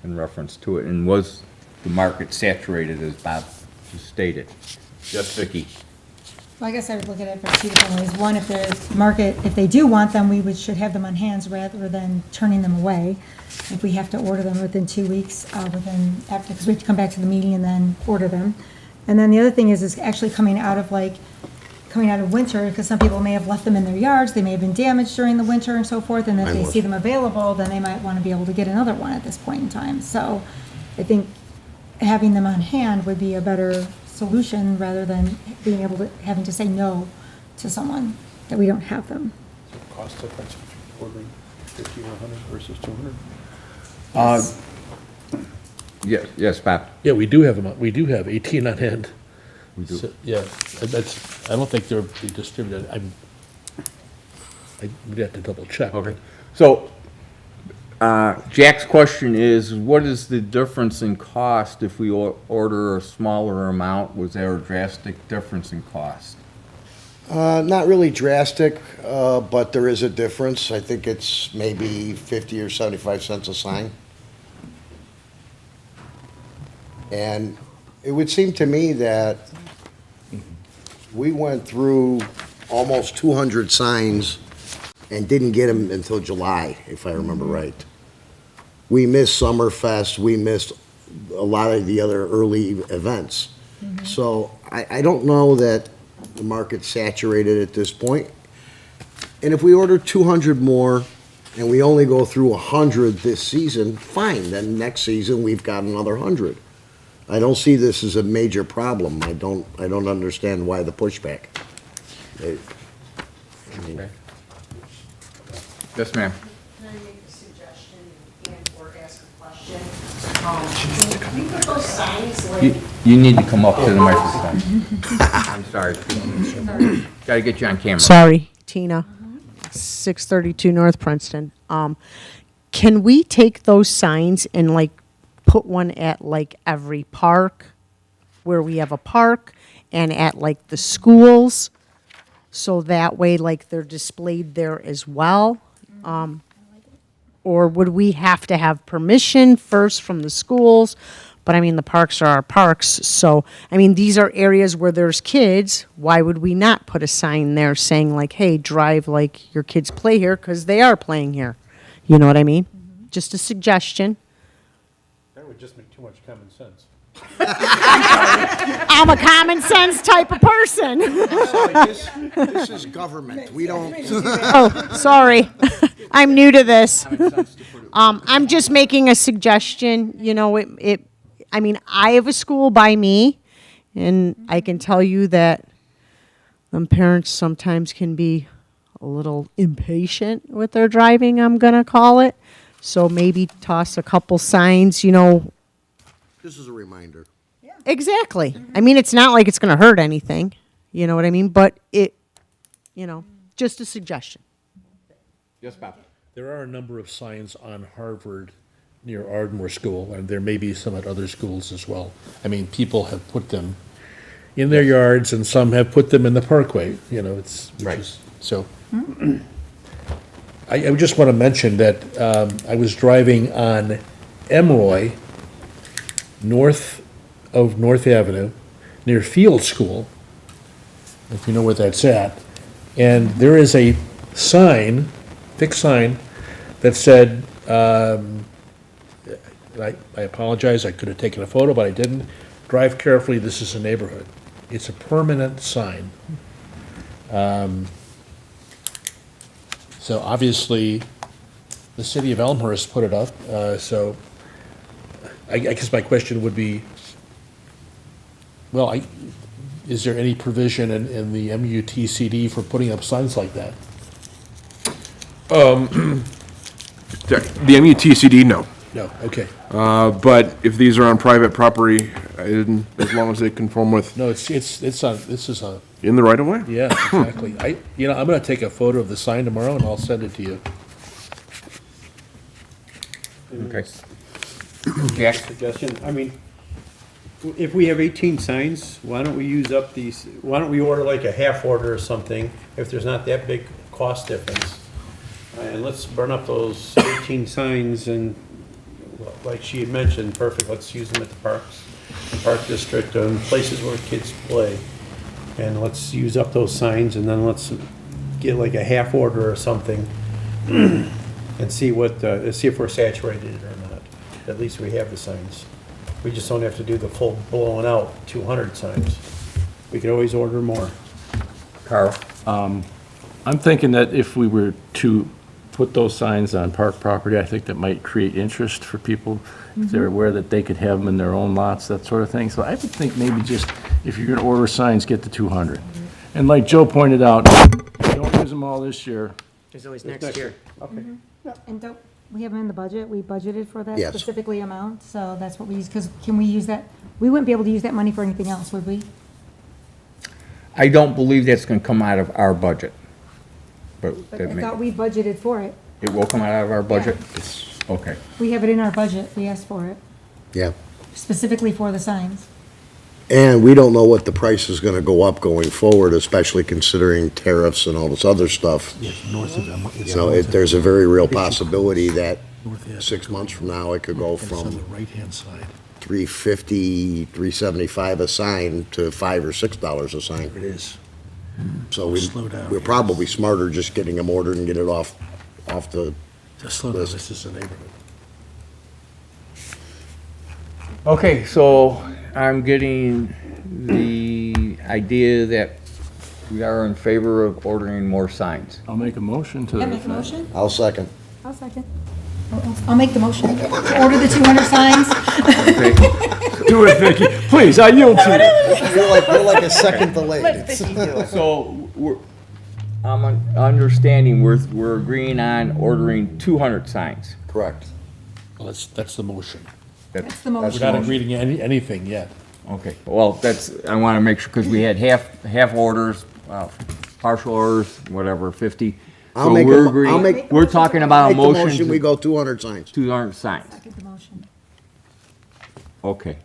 in reference to it, and was the market saturated, as Bob just stated. Yes, Vicki? Well, I guess I would look at it for two different ways. One, if there's market, if they do want them, should have them on hands rather than turning them away. If we have to order them within 2 weeks, because we have to come back to the meeting and then order them. And then the other thing is actually coming out of winter, because some people may have left them in their yards, they may have been damaged during the winter and so forth, and if they see them available, then they might want to be able to get another one at this point in time. So I think having them on hand would be a better solution rather than having to say no to someone that we don't have them. Cost difference between ordering 50 or 100 versus 200? Yes, Bob? Yeah, we do have 18 on hand. We do. So, yeah, I don't think they're distributed. We'd have to double check. Okay. So, Jack's question is, what is the difference in cost if we order a smaller amount? Was there a drastic difference in cost? Not really drastic, but there is a difference. I think it's maybe 50 or 75 cents a sign. And it would seem to me that we went through almost 200 signs and didn't get them until July, if I remember right. We missed Summerfest, we missed a lot of the other early events. So I don't know that the market's saturated at this point. And if we order 200 more and we only go through 100 this season, fine, then next season we've got another 100. I don't see this as a major problem. I don't understand why the pushback. Yes, ma'am. Can I make a suggestion and/or ask a question? Can we put those signs like, You need to come up to the microphone. I'm sorry. Gotta get you on camera. Sorry, Tina. 632 North Princeton. Can we take those signs and put one at every park where we have a park, and at the schools? So that way they're displayed there as well? Or would we have to have permission first from the schools? But I mean, the parks are our parks, so, I mean, these are areas where there's kids. Why would we not put a sign there saying hey, drive your kids play here, because they are playing here? You know what I mean? Just a suggestion. That would just make too much common sense. I'm a common sense type of person. This is government. We don't. Oh, sorry. I'm new to this. I'm just making a suggestion, I mean, I have a school by me, and I can tell you that parents sometimes can be a little impatient with their driving, I'm gonna call it. So maybe toss a couple signs, This is a reminder. Exactly. I mean, it's not like it's gonna hurt anything, you know what I mean? But just a suggestion. Yes, Bob. There are a number of signs on Harvard near Ardmore School, and there may be some at other schools as well. I mean, people have put them in their yards, and some have put them in the parkway, Right. So, I just want to mention that I was driving on Emroy, north of North Avenue, near Field School, if you know where that's at, and there is a sign, thick sign, that said, I apologize, I could have taken a photo, but I didn't. Drive carefully, this is a neighborhood. It's a permanent sign. So obviously, the city of Elmhurst put it up, so I guess my question would be, well, is there any provision in the MUTCD for putting up signs like that? The MUTCD, no. No, okay. But if these are on private property, as long as they conform with, No, this is a, in the right of way? yeah, exactly. I'm gonna take a photo of the sign tomorrow and I'll send it to you. Okay. Jack? Suggestion, I mean, if we have 18 signs, why don't we use up these, why don't we order like a half order or something, if there's not that big cost difference? And let's burn up those 18 signs and, like she had mentioned, perfect, let's use them at the parks, park district, and places where kids play. And let's use up those signs, and then let's get like a half order or something, and see if we're saturated or not. At least we have the signs. We just don't have to do the full blowing out 200 signs. We could always order more. Carl? I'm thinking that if we were to put those signs on park property, I think that might create interest for people if they're aware that they could have them in their own lots, that sort of thing. So I would think maybe just, if you're gonna order signs, get the 200. And like Joe pointed out, don't use them all this year. There's always next year. Okay. And don't, we have them in the budget, we budgeted for that Yes. specifically amount, so that's what we use, because can we use that, we wouldn't be able to use that money for anything else, would we? I don't believe that's gonna come out of our budget. But But that I may, thought we budgeted for it. it will come out of our budget? Okay. We have it in our budget, we asked for it, Yeah. specifically for the signs. And we don't know what the price is gonna go up going forward, especially considering tariffs and all this other stuff. North of them. You know, there's a very real possibility that 6 months from now, it could go It's on the from right-hand side. $3.50, $3.75 a sign to $5 or $6 a sign. It is. So Slow down, we're yes. probably smarter just getting them ordered and get it off the, Just slow down, this is a neighborhood. Okay, so I'm getting the idea that we are in favor of ordering more signs. I'll make a motion to that Yeah, make a effect. motion? I'll second. I'll second. I'll make the motion. Order the 200 signs. Do it, Vicky. Please, I yield to you. You're like a second delayed. So, I'm understanding, we're agreeing on ordering 200 signs. Correct. Well, that's the motion. That's the We're motion. not agreeing anything yet. Okay, well, I want to make sure, because we had half orders, partial orders, whatever, 50. I'll So make a we're mo- I'll agreeing, make- we're talking about a Make the motion motion, we to go 200 signs. 200 signs. Second the motion. Okay.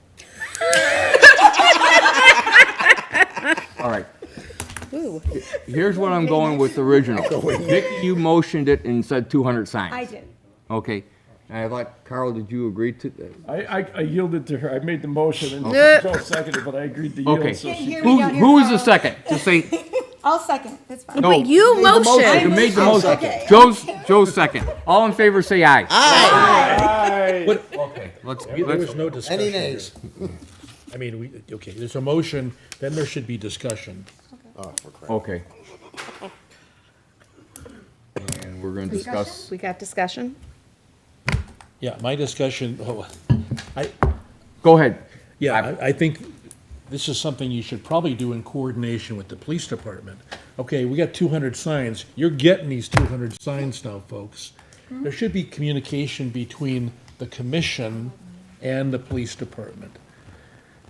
All right. Here's what I'm going with original. Vicky, you motioned it and said 200 signs. I did. Okay. I thought, Carl, did you agree to? I yielded to her. I made the motion and Joe seconded, but I agreed to Okay. yield. So she, Hear me down here, Who is the Carl. second? Just say, I'll second, that's fine. no. Wait, you made the motioned. You made the motion. Okay. Joe's second. All in favor, say aye. Okay, let's, There was no discussion. Any here. nays? I mean, okay, there's a motion, then there should be discussion. okay. And we're gonna discuss, We got discussion? Yeah, my discussion, go ahead. yeah, I think this is something you should probably do in coordination with the police department. Okay, we got 200 signs. You're getting these 200 signs now, folks. There should be communication between the commission and the police department.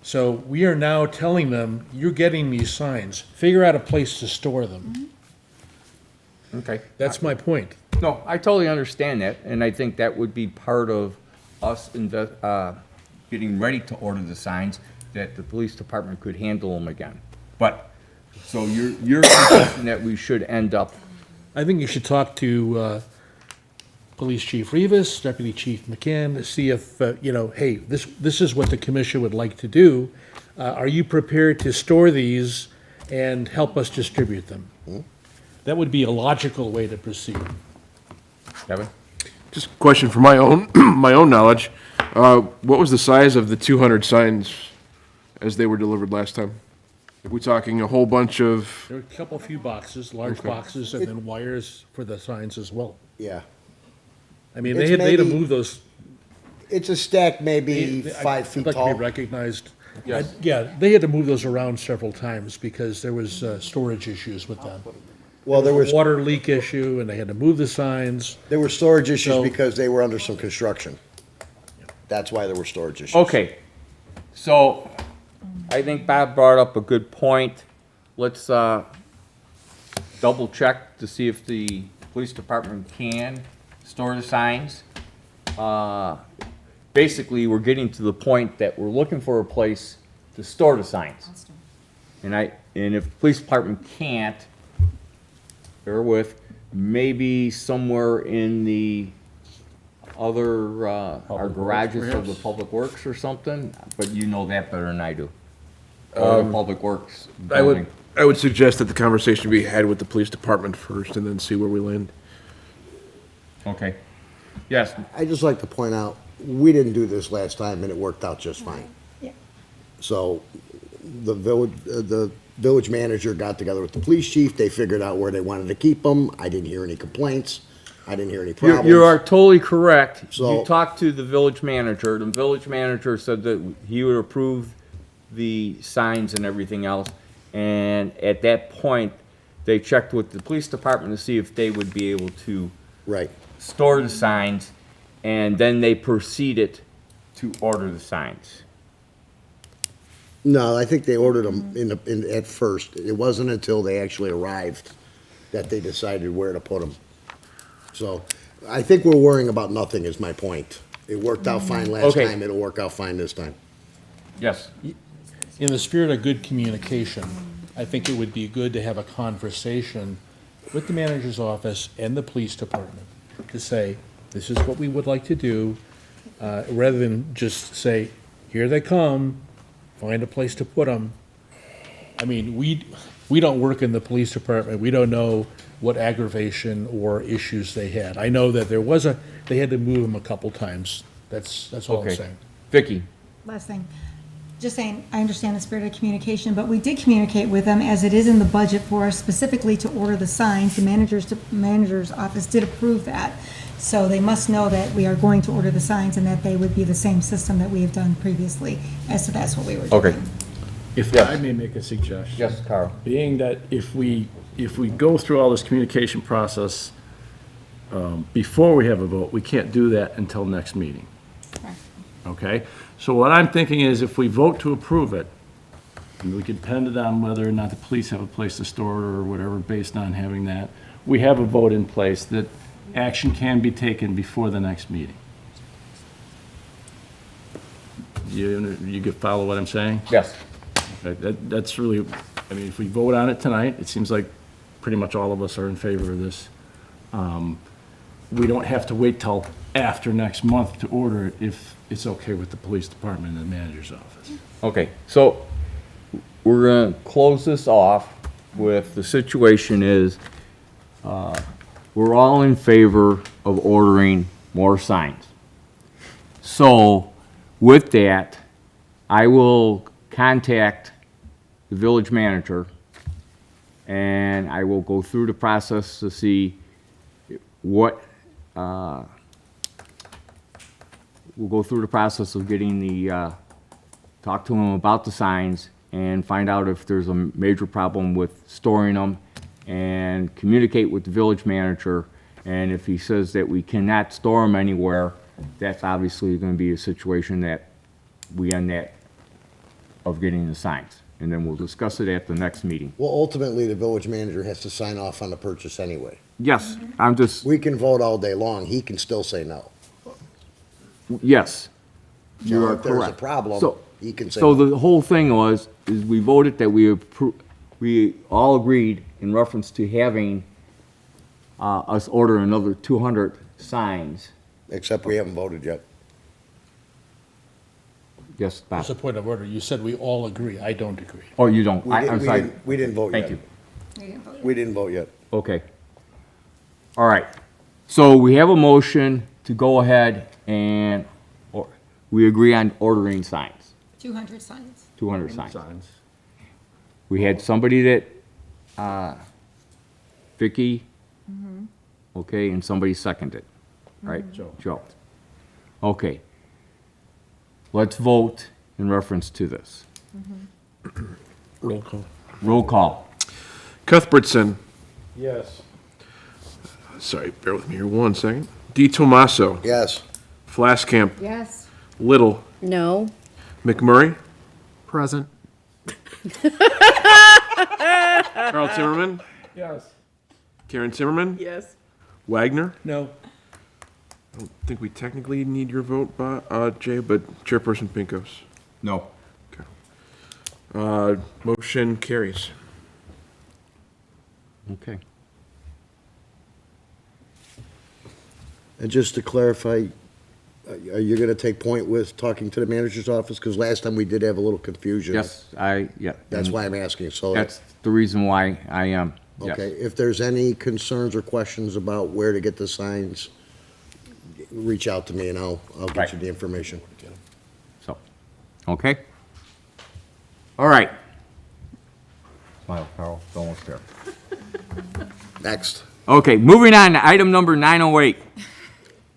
So we are now telling them, you're getting these signs. Figure out a place to store them. Okay. That's my point. No, I totally understand that, and I think that would be part of us getting ready to order the signs, that the police department could handle them again. But, so you're suggesting that we should end up, I think you should talk to Police Chief Rivas, Deputy Chief McCann, to see if, hey, this is what the commission would like to do. Are you prepared to store these and help us distribute them? That would be a logical way to proceed. Kevin? Just a question for my own, my own knowledge. What was the size of the 200 signs as they were delivered last time? Are we talking a whole bunch of, There are a few boxes, large boxes, and then wires for the signs as well. Yeah. I mean, It's they had to maybe- move those. It's a stack maybe 5 feet I'd like to tall. be recognized. Yes. Yeah, they had to move those around several times because there was storage issues with them. Well, there was, Water leak issue, and they had to move the signs. there were storage issues So- because they were under some construction. That's why there were storage issues. Okay, so I think Bob brought up a good point. Let's double check to see if the police department can store the signs. Basically, we're getting to the point that we're looking for a place to store the signs. And if the police department can't, bear with, maybe somewhere in the other, our garages of the Public Works or something, but you know that better than I do. Or the Public Works building. I would suggest that the conversation be had with the police department first and then see where we land. Okay. Yes, I'd just like to point out, we didn't do this last time and it worked out just fine. Yeah. So the village manager got together with the police chief, they figured out where they wanted to keep them. I didn't hear any complaints. I didn't hear any problems. you are totally correct. You So- talked to the village manager. The village manager said that he would approve the signs and everything else. And at that point, they checked with the police department to see if they would be able to Right. store the signs, and then they proceeded to order the signs. No, I think they ordered them at first. It wasn't until they actually arrived that they decided where to put them. So I think we're worrying about nothing is my point. It worked out fine last Okay. time, it'll work out fine this time. Yes. In the spirit of good communication, I think it would be good to have a conversation with the manager's office and the police department to say, this is what we would like to do, rather than just say, here they come, find a place to put them. I mean, we don't work in the police department, we don't know what aggravation or issues they had. I know that they had to move them a couple times, that's all I'm Okay. saying. Vicky? Last thing, just saying, I understand the spirit of communication, but we did communicate with them as it is in the budget for us specifically to order the signs. The manager's office did approve that. So they must know that we are going to order the signs and that they would be the same system that we have done previously. As to that's what we were doing. Okay. If Yes. I may make a suggestion. Yes, Carl. Being that if we go through all this communication process, before we have a vote, we can't do that until next meeting. Right. Okay? So what I'm thinking is if we vote to approve it, and we can depend it on whether or not the police have a place to store it or whatever based on having that, we have a vote in place that action can be taken before the next meeting. You could follow what I'm saying? Yes. That's really, I mean, if we vote on it tonight, it seems like pretty much all of us are in favor of this. We don't have to wait till after next month to order it if it's okay with the police department and the manager's office. Okay, so we're gonna close this off with the situation is, we're all in favor of ordering more signs. So with that, I will contact the village manager and I will go through the process to see what, we'll go through the process of getting the, talk to him about the signs and find out if there's a major problem with storing them and communicate with the village manager. And if he says that we cannot store them anywhere, that's obviously gonna be a situation that we end that of getting the signs. And then we'll discuss it at the next meeting. Well, ultimately, the village manager has to sign off on the purchase anyway. Yes, I'm just, We can vote all day long, he can still say no. yes, you So are if there's a correct. problem, So- he can say So no. the whole thing is we voted that we all agreed in reference to having us order another 200 signs. Except we haven't voted yet. Yes, Bob? That's a point of order. You said we all agree. I don't agree. Oh, you don't? We I'm didn't- we sorry. didn't- we didn't vote Thank yet. you. We didn't vote yet. Okay. All right. So we have a motion to go ahead and, or, we agree on ordering signs, 200 signs. 200 signs. We had somebody that, Vicky, okay, and somebody seconded. right? Joe. Okay. Let's vote in reference to this. Roll call. Roll call. Cuthbertson. Yes. Sorry, bear with me here 1 second. D. Tomaso. Yes. Flaskamp. Yes. Little. No. McMurray. Present. Carl Zimmerman. Yes. Karen Zimmerman. Yes. Wagner. No. I don't think we technically need your vote, Jay, but Chairperson Pincos. No. Motion carries. Okay. And just to clarify, are you gonna take point with talking to the manager's office? Because last time we did have a little confusion. Yes, yeah. That's why I'm asking, so. That's the reason why I am, yes. Okay, if there's any concerns or questions about where to get the signs, reach out to me and I'll get you Right. the information. So, okay? All right. Smile, Carl, it's almost there. Next. Okay, moving on to item number 908.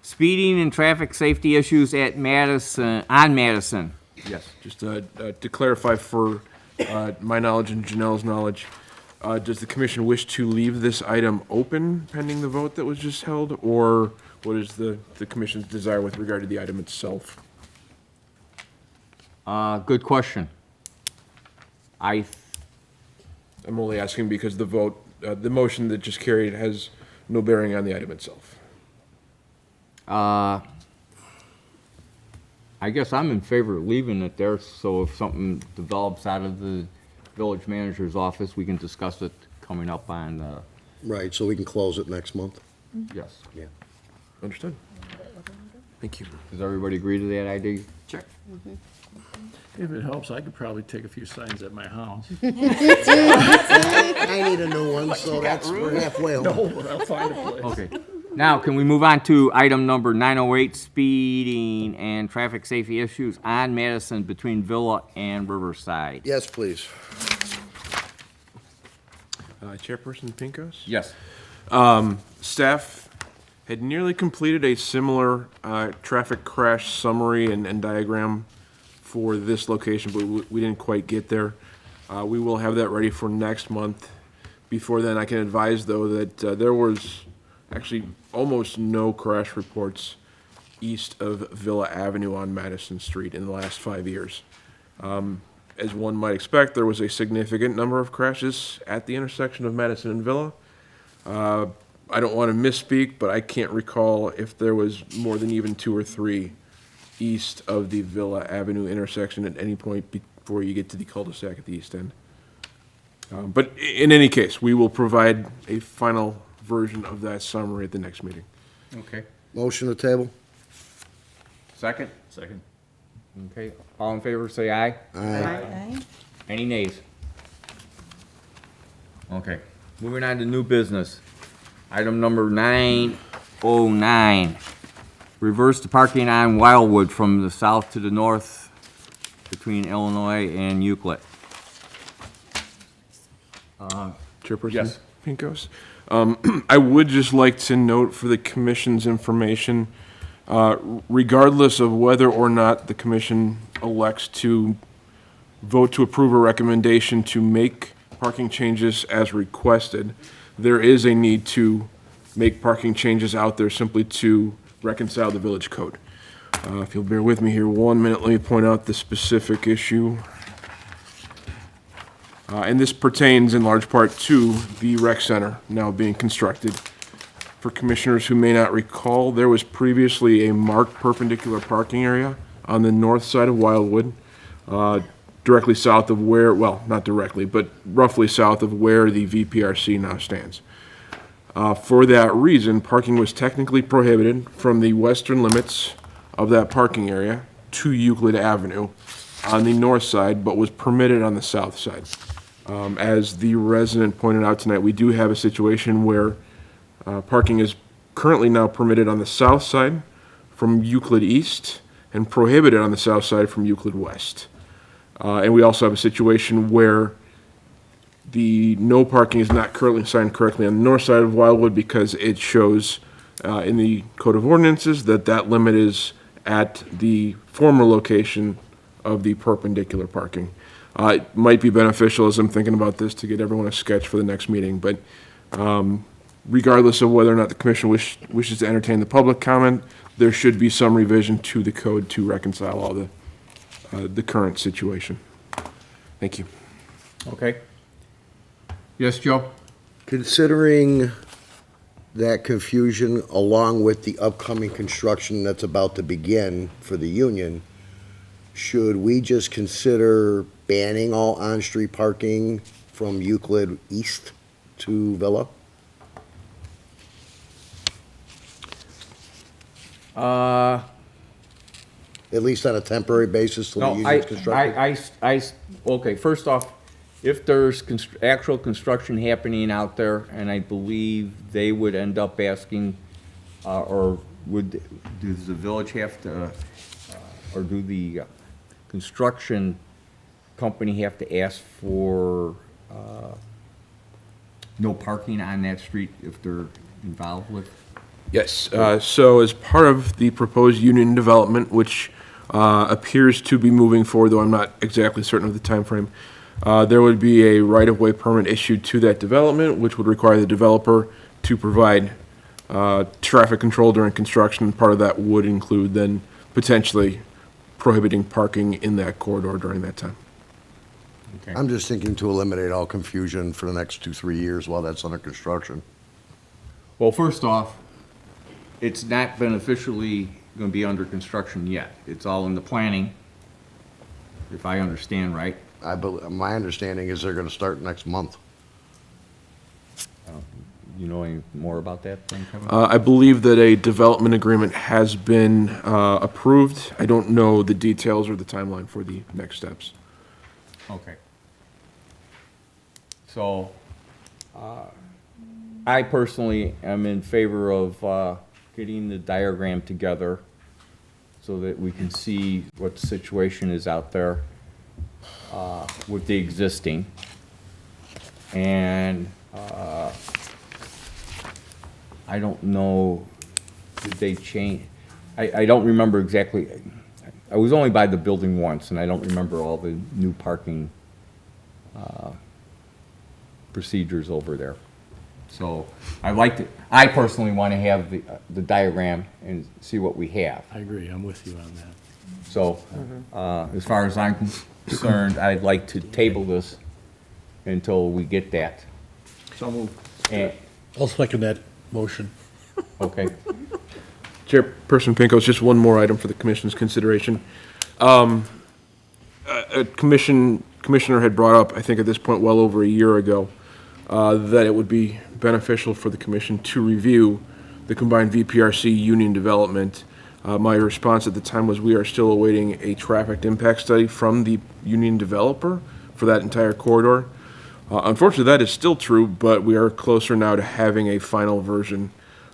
Speeding and traffic safety issues at Madison, on Madison. Yes, just to clarify for my knowledge and Janelle's knowledge, does the commission wish to leave this item open pending the vote that was just held? Or what is the commission's desire with regard to the item itself? Good question. I'm only asking because the vote, the motion that just carried has no bearing on the item itself. I guess I'm in favor of leaving it there, so if something develops out of the village manager's office, we can discuss it coming up on, Right, so we can close it next month? yes. Yeah. Understood? Thank you. Does everybody agree to that idea? Sure. If it helps, I could probably take a few signs at my house. I need a new one, so we're halfway home. But I'll find a place. Okay. Now, can we move on to item number 908, speeding and traffic safety issues on Madison between Villa and Riverside? Yes, please. Chairperson Pincos? Yes. Staff had nearly completed a similar traffic crash summary and diagram for this location, but we didn't quite get there. We will have that ready for next month. Before then, I can advise, though, that there was actually almost no crash reports east of Villa Avenue on Madison Street in the last 5 years. As one might expect, there was a significant number of crashes at the intersection of Madison and Villa. I don't want to misspeak, but I can't recall if there was more than even 2 or 3 east of the Villa Avenue intersection at any point before you get to the cul-de-sac at the east end. But in any case, we will provide a final version of that summary at the next meeting. Okay. Motion to table? Second? Second. Okay, all in favor, say aye. Okay. Any nays? Okay, moving on to new business. Item number 909. Reverse the parking on Wildwood from the south to the north between Illinois and Euclid. Chairperson Yes. Pincos? I would just like to note for the commission's information, regardless of whether or not the commission elects to vote to approve a recommendation to make parking changes as requested, there is a need to make parking changes out there simply to reconcile the village code. If you'll bear with me here 1 minute, let me point out the specific issue. And this pertains in large part to the rec center now being constructed. For commissioners who may not recall, there was previously a marked perpendicular parking area on the north side of Wildwood, directly south of where, well, not directly, but roughly south of where the VPRC now stands. For that reason, parking was technically prohibited from the western limits of that parking area to Euclid Avenue on the north side, but was permitted on the south side. As the resident pointed out tonight, we do have a situation where parking is currently now permitted on the south side from Euclid East and prohibited on the south side from Euclid West. And we also have a situation where the no parking is not currently signed correctly on the north side of Wildwood because it shows in the Code of Ordinances, that limit is at the former location of the perpendicular parking. It might be beneficial, as I'm thinking about this, to get everyone a sketch for the next meeting, but regardless of whether or not the commission wishes to entertain the public comment, there should be some revision to the code to reconcile all the current situation. Thank you. Okay. Yes, Joe? Considering that confusion along with the upcoming construction that's about to begin for the union, should we just consider banning all on-street parking from Euclid East to Villa? At least on a temporary basis till the No, union's constructed? Okay, first off, if there's actual construction happening out there, and I believe they would end up asking, or does the village have to, or do the construction company have to ask for, no parking on that street if they're involved with? Yes, so as part of the proposed union development, which appears to be moving forward, though I'm not exactly certain of the timeframe, there would be a right-of-way permit issued to that development, which would require the developer to provide traffic control during construction. Part of that would include then potentially prohibiting parking in that corridor during that time. I'm just thinking to eliminate all confusion for the next 2-3 years while that's under construction. Well, first off, it's not been officially gonna be under construction yet. It's all in the planning, if I understand right. My understanding is they're gonna start next month. You know any more about that thing, Kevin? I believe that a development agreement has been approved. I don't know the details or the timeline for the next steps. Okay. So, I personally am in favor of getting the diagram together so that we can see what the situation is out there with the existing. And I don't know, did they change? I don't remember exactly. I was only by the building once, and I don't remember all the new parking procedures over there. So I personally want to have the diagram and see what we have. I agree, I'm with you on that. So, as far as I'm concerned, I'd like to table this until we get that. So moved. And, I'll second that motion. okay, Chairperson Pinkos, just one more item for the commission's consideration. A commissioner had brought up, I think at this point, well over a year ago, that it would be beneficial for the commission to review the combined VPRC union development. My response at the time was we are still awaiting a traffic impact study from the union developer for that entire corridor. Unfortunately, that is still true, but we are closer now to having a final version.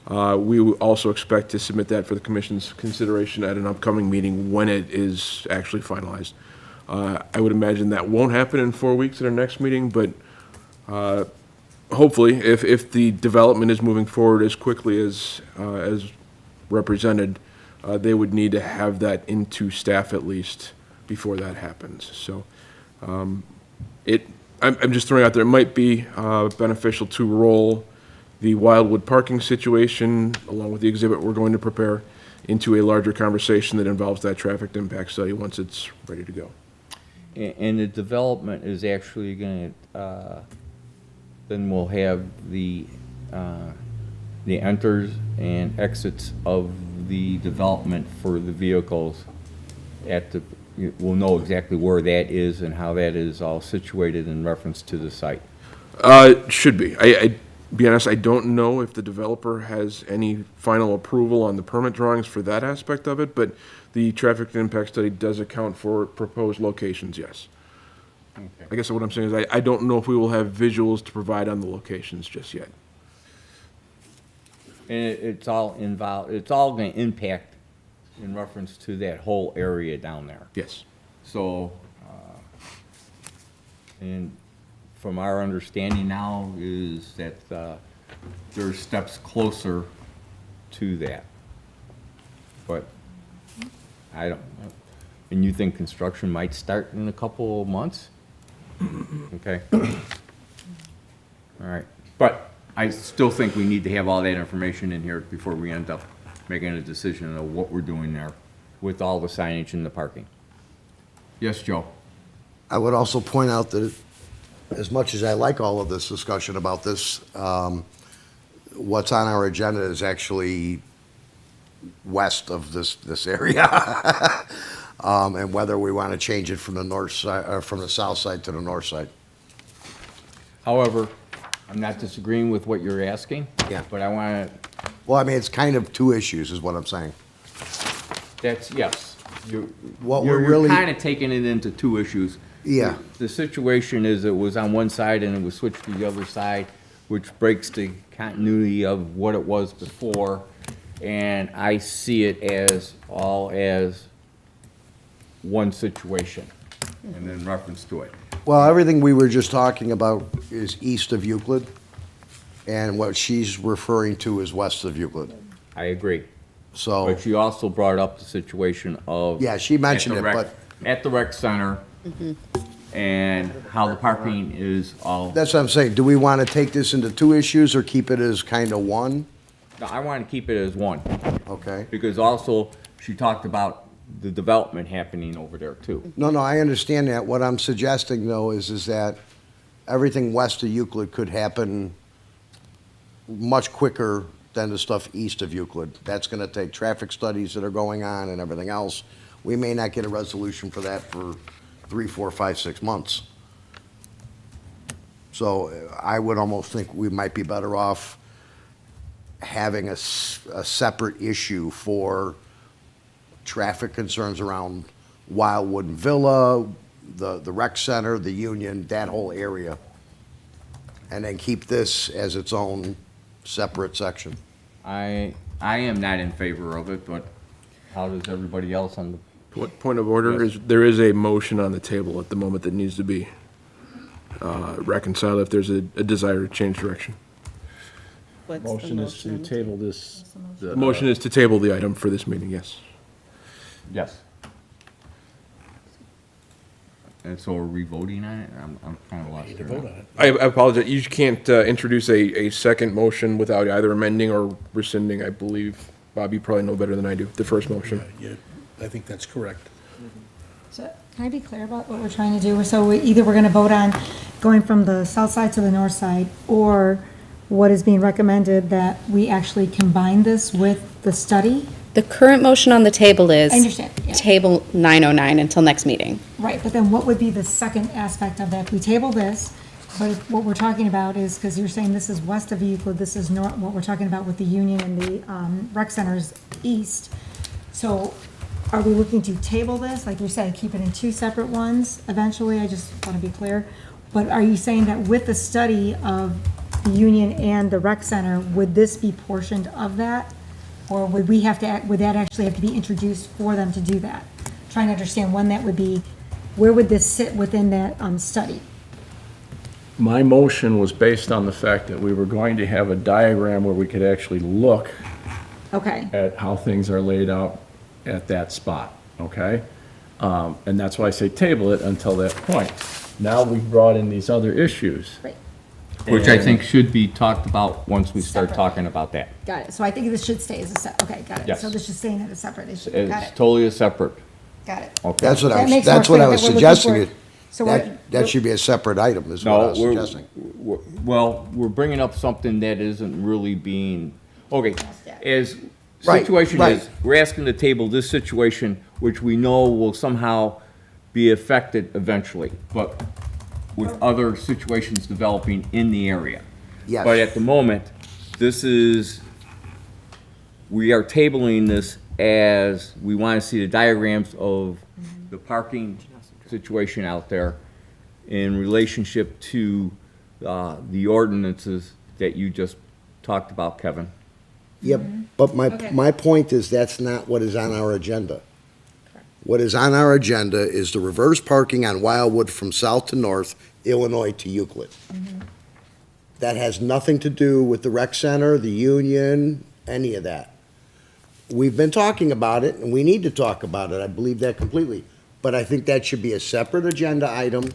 We will also expect to submit that for the commission's consideration at an upcoming meeting when it is actually finalized. I would imagine that won't happen in 4 weeks at our next meeting, but hopefully, if the development is moving forward as quickly as represented, they would need to have that into staff at least before that happens. So I'm just throwing out there, it might be beneficial to roll the Wildwood parking situation, along with the exhibit we're going to prepare, into a larger conversation that involves that traffic impact study once it's ready to go. and the development is actually gonna, then we'll have the enters and exits of the development for the vehicles at the, we'll know exactly where that is and how that is all situated in reference to the site. It should be. I be honest, I don't know if the developer has any final approval on the permit drawings for that aspect of it, but the traffic impact study does account for proposed locations, yes. I guess what I'm saying is I don't know if we will have visuals to provide on the locations just yet. And it's all involved, it's all gonna impact in reference to that whole area down there. Yes. So, and from our understanding now is that there's steps closer to that. But I don't, and you think construction might start in a couple of months? Okay. All right, but I still think we need to have all that information in here before we end up making a decision of what we're doing there with all the signage and the parking. Yes, Joe? I would also point out that as much as I like all of this discussion about this, what's on our agenda is actually west of this area. And whether we want to change it from the north side, or from the south side to the north side. However, I'm not disagreeing with what you're asking. Yeah. But I want to, Well, I mean, it's kind of two issues, is what I'm saying. that's, yes. What You're we're really- kind of taking it into two issues. Yeah. The situation is it was on one side and it was switched to the other side, which breaks the continuity of what it was before. And I see it as all as one situation and then reference to it. Well, everything we were just talking about is east of Euclid, and what she's referring to is west of Euclid. I agree. So, But you also brought up the situation of. Yeah, she mentioned at the it, rec- At the rec center and how the parking is all. that's what I'm saying. Do we want to take this into two issues or keep it as kind of one? No, I want to keep it as one. Okay. Because also, she talked about the development happening over there too. No, I understand that. What I'm suggesting, though, is that everything west of Euclid could happen much quicker than the stuff east of Euclid. That's going to take traffic studies that are going on and everything else. We may not get a resolution for that for 3, 4, 5, 6 months. So I would almost think we might be better off having a separate issue for traffic concerns around Wildwood and Villa, the rec center, the Union, that whole area. And then keep this as its own separate section. I am not in favor of it, but how does everybody else on the, Point of order is, there is a motion on the table at the moment that needs to be reconciled if there's a desire to change direction. What's the Motion is to table this. The motion is to table the item for this meeting, yes. yes. And so are we voting on it? I'm kind of lost Need to here. vote on it. I apologize, you can't introduce a second motion without either amending or rescinding, I believe. Bob, you probably know better than I do, the first motion. Yeah, I think that's correct. So, can I be clear about what we're trying to do? So either we're gonna vote on going from the south side to the north side, or what is being recommended that we actually combine this with the study? The current motion on the table is. I understand, yeah. Table 909 until next meeting. Right, but then what would be the second aspect of that? If we table this, but if what we're talking about is, because you're saying this is west of Euclid, this is north, what we're talking about with the Union and the rec centers east. So are we looking to table this, like you said, keep it in two separate ones eventually? I just want to be clear. But are you saying that with the study of the Union and the rec center, would this be portioned of that? Or would we have to, would that actually have to be introduced for them to do that? Trying to understand when that would be, where would this sit within that study? My motion was based on the fact that we were going to have a diagram where we could actually look Okay, at how things are laid out at that spot, okay? And that's why I say table it until that point. Now we've brought in these other issues. great, Which I think should be talked about once we start Separate. talking about that. got it. So I think this should stay as a okay, got it. Yes. So this should stay in a separate issue, got It's it, totally a separate, got it. okay? That's what That makes more that's what clear I was that we're looking suggesting. for- It- So we're- That should be a separate item, is what I No, was suggesting. well, we're bringing up something that isn't really being, okay, as Right, situation right. is, we're asking to table this situation, which we know will somehow be affected eventually, but with other situations developing in the area. Yes. But at the moment, this is, we are tabling this as we want to see the diagrams of the parking situation out there in relationship to the ordinances that you just talked about, Kevin. Yep, but Okay. my point is that's not what is on our agenda. What is on our agenda is the reverse parking on Wildwood from south to north, Illinois to Euclid. That has nothing to do with the rec center, the Union, any of that. we've been talking about it, and we need to talk about it, I believe that completely. But I think that should be a separate agenda item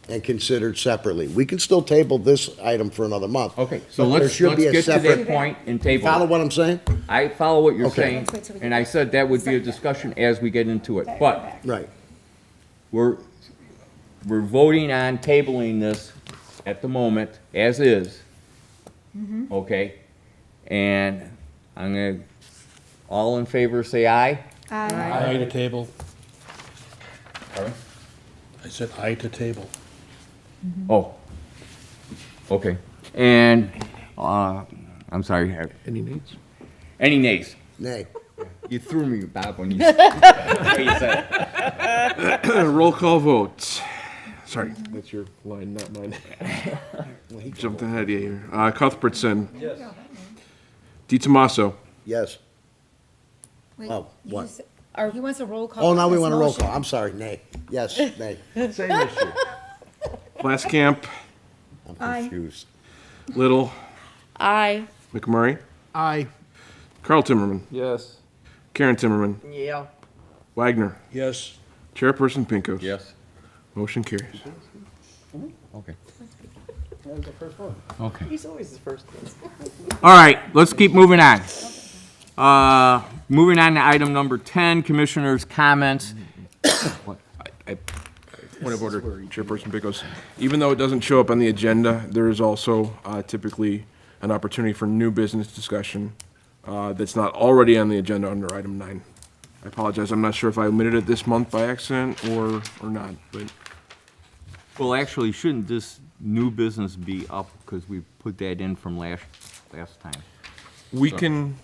and considered separately. We can still table this item for another month. Okay, so but there let's should be a get to that separate- point and table Follow it. what I'm saying? I follow what you're Okay. saying, Let's wait till we and get I said that would be a discussion as we get into it. But Right. we're voting on tabling this at the moment, as is. Okay? And I'm gonna, all in favor, say aye. Aye to table. Pardon? I said aye to table. Oh, okay. And, I'm sorry, Any nays? any nays? Nay. You threw me, Bob, when you when you said it. Roll call vote. Sorry, that's your line, not mine. Jumped ahead of you here. Cuthbertson. Yes. DiTomaso. Yes. Wait, Oh, you what? said- He wants a roll call. Oh, now on we this want a roll motion. call. I'm sorry, nay. Yes, nay. Same issue. Plaskamp. I'm Aye. confused. Little. Aye. McMurray. Aye. Carl Timmerman. Yes. Karen Timmerman. Yeah. Wagner. Yes. Chairperson Pincos. Yes. Motion carries. Okay. Okay. He's always the first one. All right, let's keep moving on. Moving on to item number 10, commissioners' comments. Point of order, Chairperson Pincos. Even though it doesn't show up on the agenda, there is also typically an opportunity for new business discussion that's not already on the agenda under item 9. I apologize, I'm not sure if I omitted it this month by accident or not, but Well, actually, shouldn't this new business be up because we put that in from last time? we can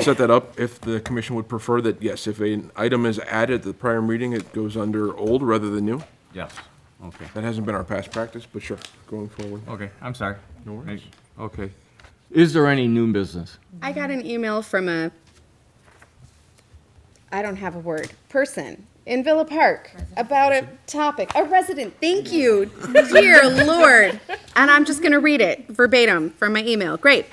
set that up if the commission would prefer that, yes, if an item is added at the prior meeting, it goes under old rather than new. Yes. Okay. That hasn't been our past practice, but sure, going forward. Okay, I'm sorry. No worries. Okay. Is there any new business? I got an email from I don't have a word, person in Villa Park about a topic, a resident, thank you, dear Lord. And I'm just gonna read it verbatim from my email, great.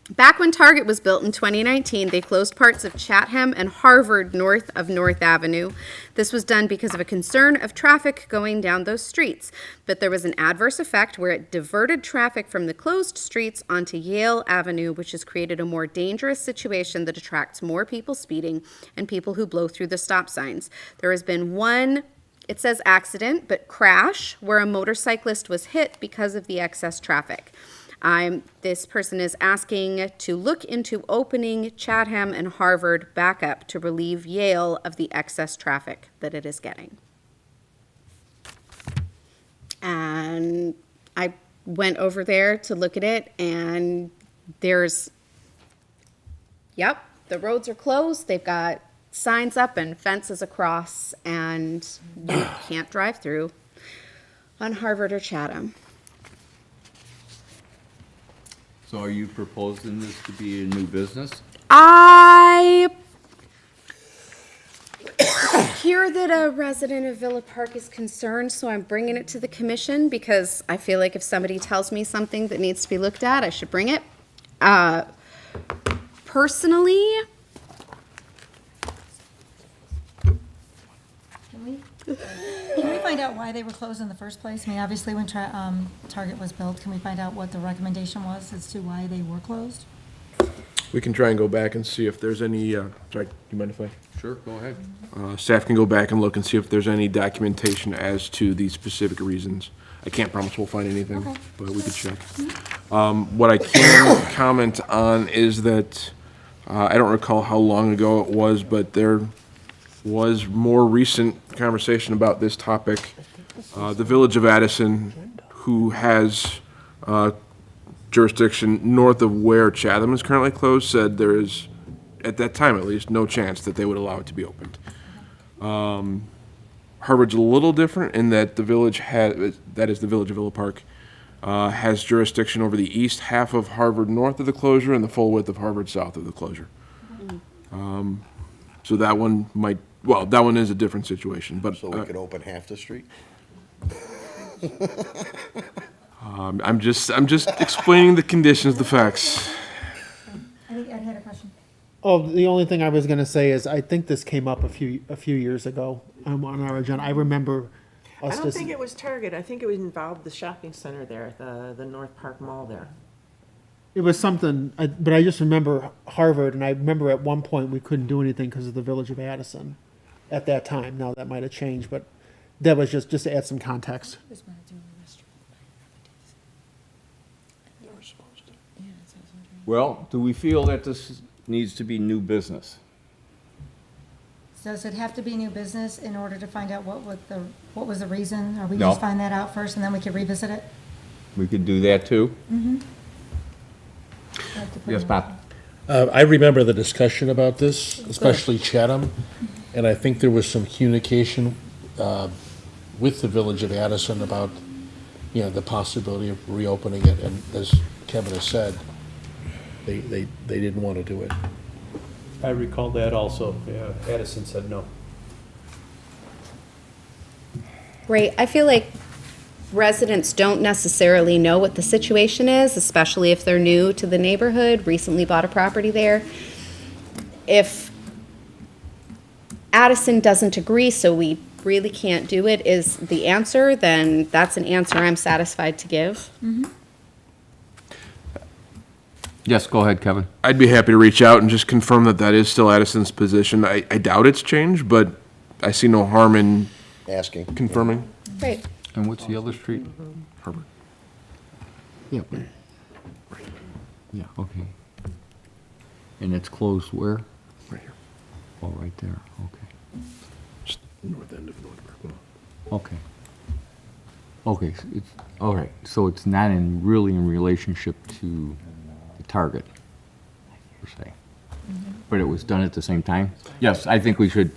Back when Target was built in 2019, they closed parts of Chatham and Harvard north of North Avenue. This was done because of a concern of traffic going down those streets. But there was an adverse effect where it diverted traffic from the closed streets onto Yale Avenue, which has created a more dangerous situation that attracts more people speeding and people who blow through the stop signs. There has been one, it says accident, but crash, where a motorcyclist was hit because of the excess traffic. This person is asking to look into opening Chatham and Harvard back up to relieve Yale of the excess traffic that it is getting. And I went over there to look at it, and there's, yep, the roads are closed. They've got signs up and fences across, and you can't drive through on Harvard or Chatham. So are you proposing this to be a new business? I hear that a resident of Villa Park is concerned, so I'm bringing it to the commission because I feel like if somebody tells me something that needs to be looked at, I should bring it. Personally, Can we find out why they were closed in the first place? I mean, obviously, when Target was built, can we find out what the recommendation was as to why they were closed? We can try and go back and see if there's any, sorry, do you mind if I? Sure, go ahead. Staff can go back and look and see if there's any documentation as to these specific reasons. I can't promise we'll find anything, Okay. but we could check. What I can comment on is that, I don't recall how long ago it was, but there was more recent conversation about this topic. The Village of Addison, who has jurisdiction north of where Chatham is currently closed, said there is, at that time at least, no chance that they would allow it to be opened. Harvard's a little different in that the village has, that is the Village of Villa Park, has jurisdiction over the east half of Harvard north of the closure and the full width of Harvard south of the closure. So that one might, well, that one is a different situation, but So we could open half the street? I'm just explaining the conditions, the facts. I think Ed had a question. Oh, the only thing I was gonna say is, I think this came up a few years ago, on our agenda. I remember I us don't just, think it was Target. I think it was involved the shopping center there, the North Park Mall there. it was something, but I just remember Harvard, and I remember at one point we couldn't do anything because of the Village of Addison at that time. Now that might have changed, but that was just to add some context. Well, do we feel that this needs to be new business? Does it have to be new business in order to find out what was the reason? Or we No. just find that out first and then we can revisit it? We could do that too? Yes, Bob? I remember the discussion about this, especially Chatham, and I think there was some communication with the Village of Addison about, the possibility of reopening it, and as Kevin has said, they didn't want to do it. I recall that also. Yeah, Addison said no. Right, I feel like residents don't necessarily know what the situation is, especially if they're new to the neighborhood, recently bought a property there. If Addison doesn't agree, so we really can't do it, is the answer, then that's an answer I'm satisfied to give. Yes, go ahead, Kevin. I'd be happy to reach out and just confirm that that is still Addison's position. I doubt it's changed, but I see no harm in Asking. confirming. Right. And what's the other street? Harvard. Yeah. Yeah, okay. And it's closed where? Right here. Oh, right there, okay. Just north end of North Park Mall. Okay. Okay, so it's, all right, so it's not really in relationship to the Target, per se. But it was done at the same time? Yes, I think we can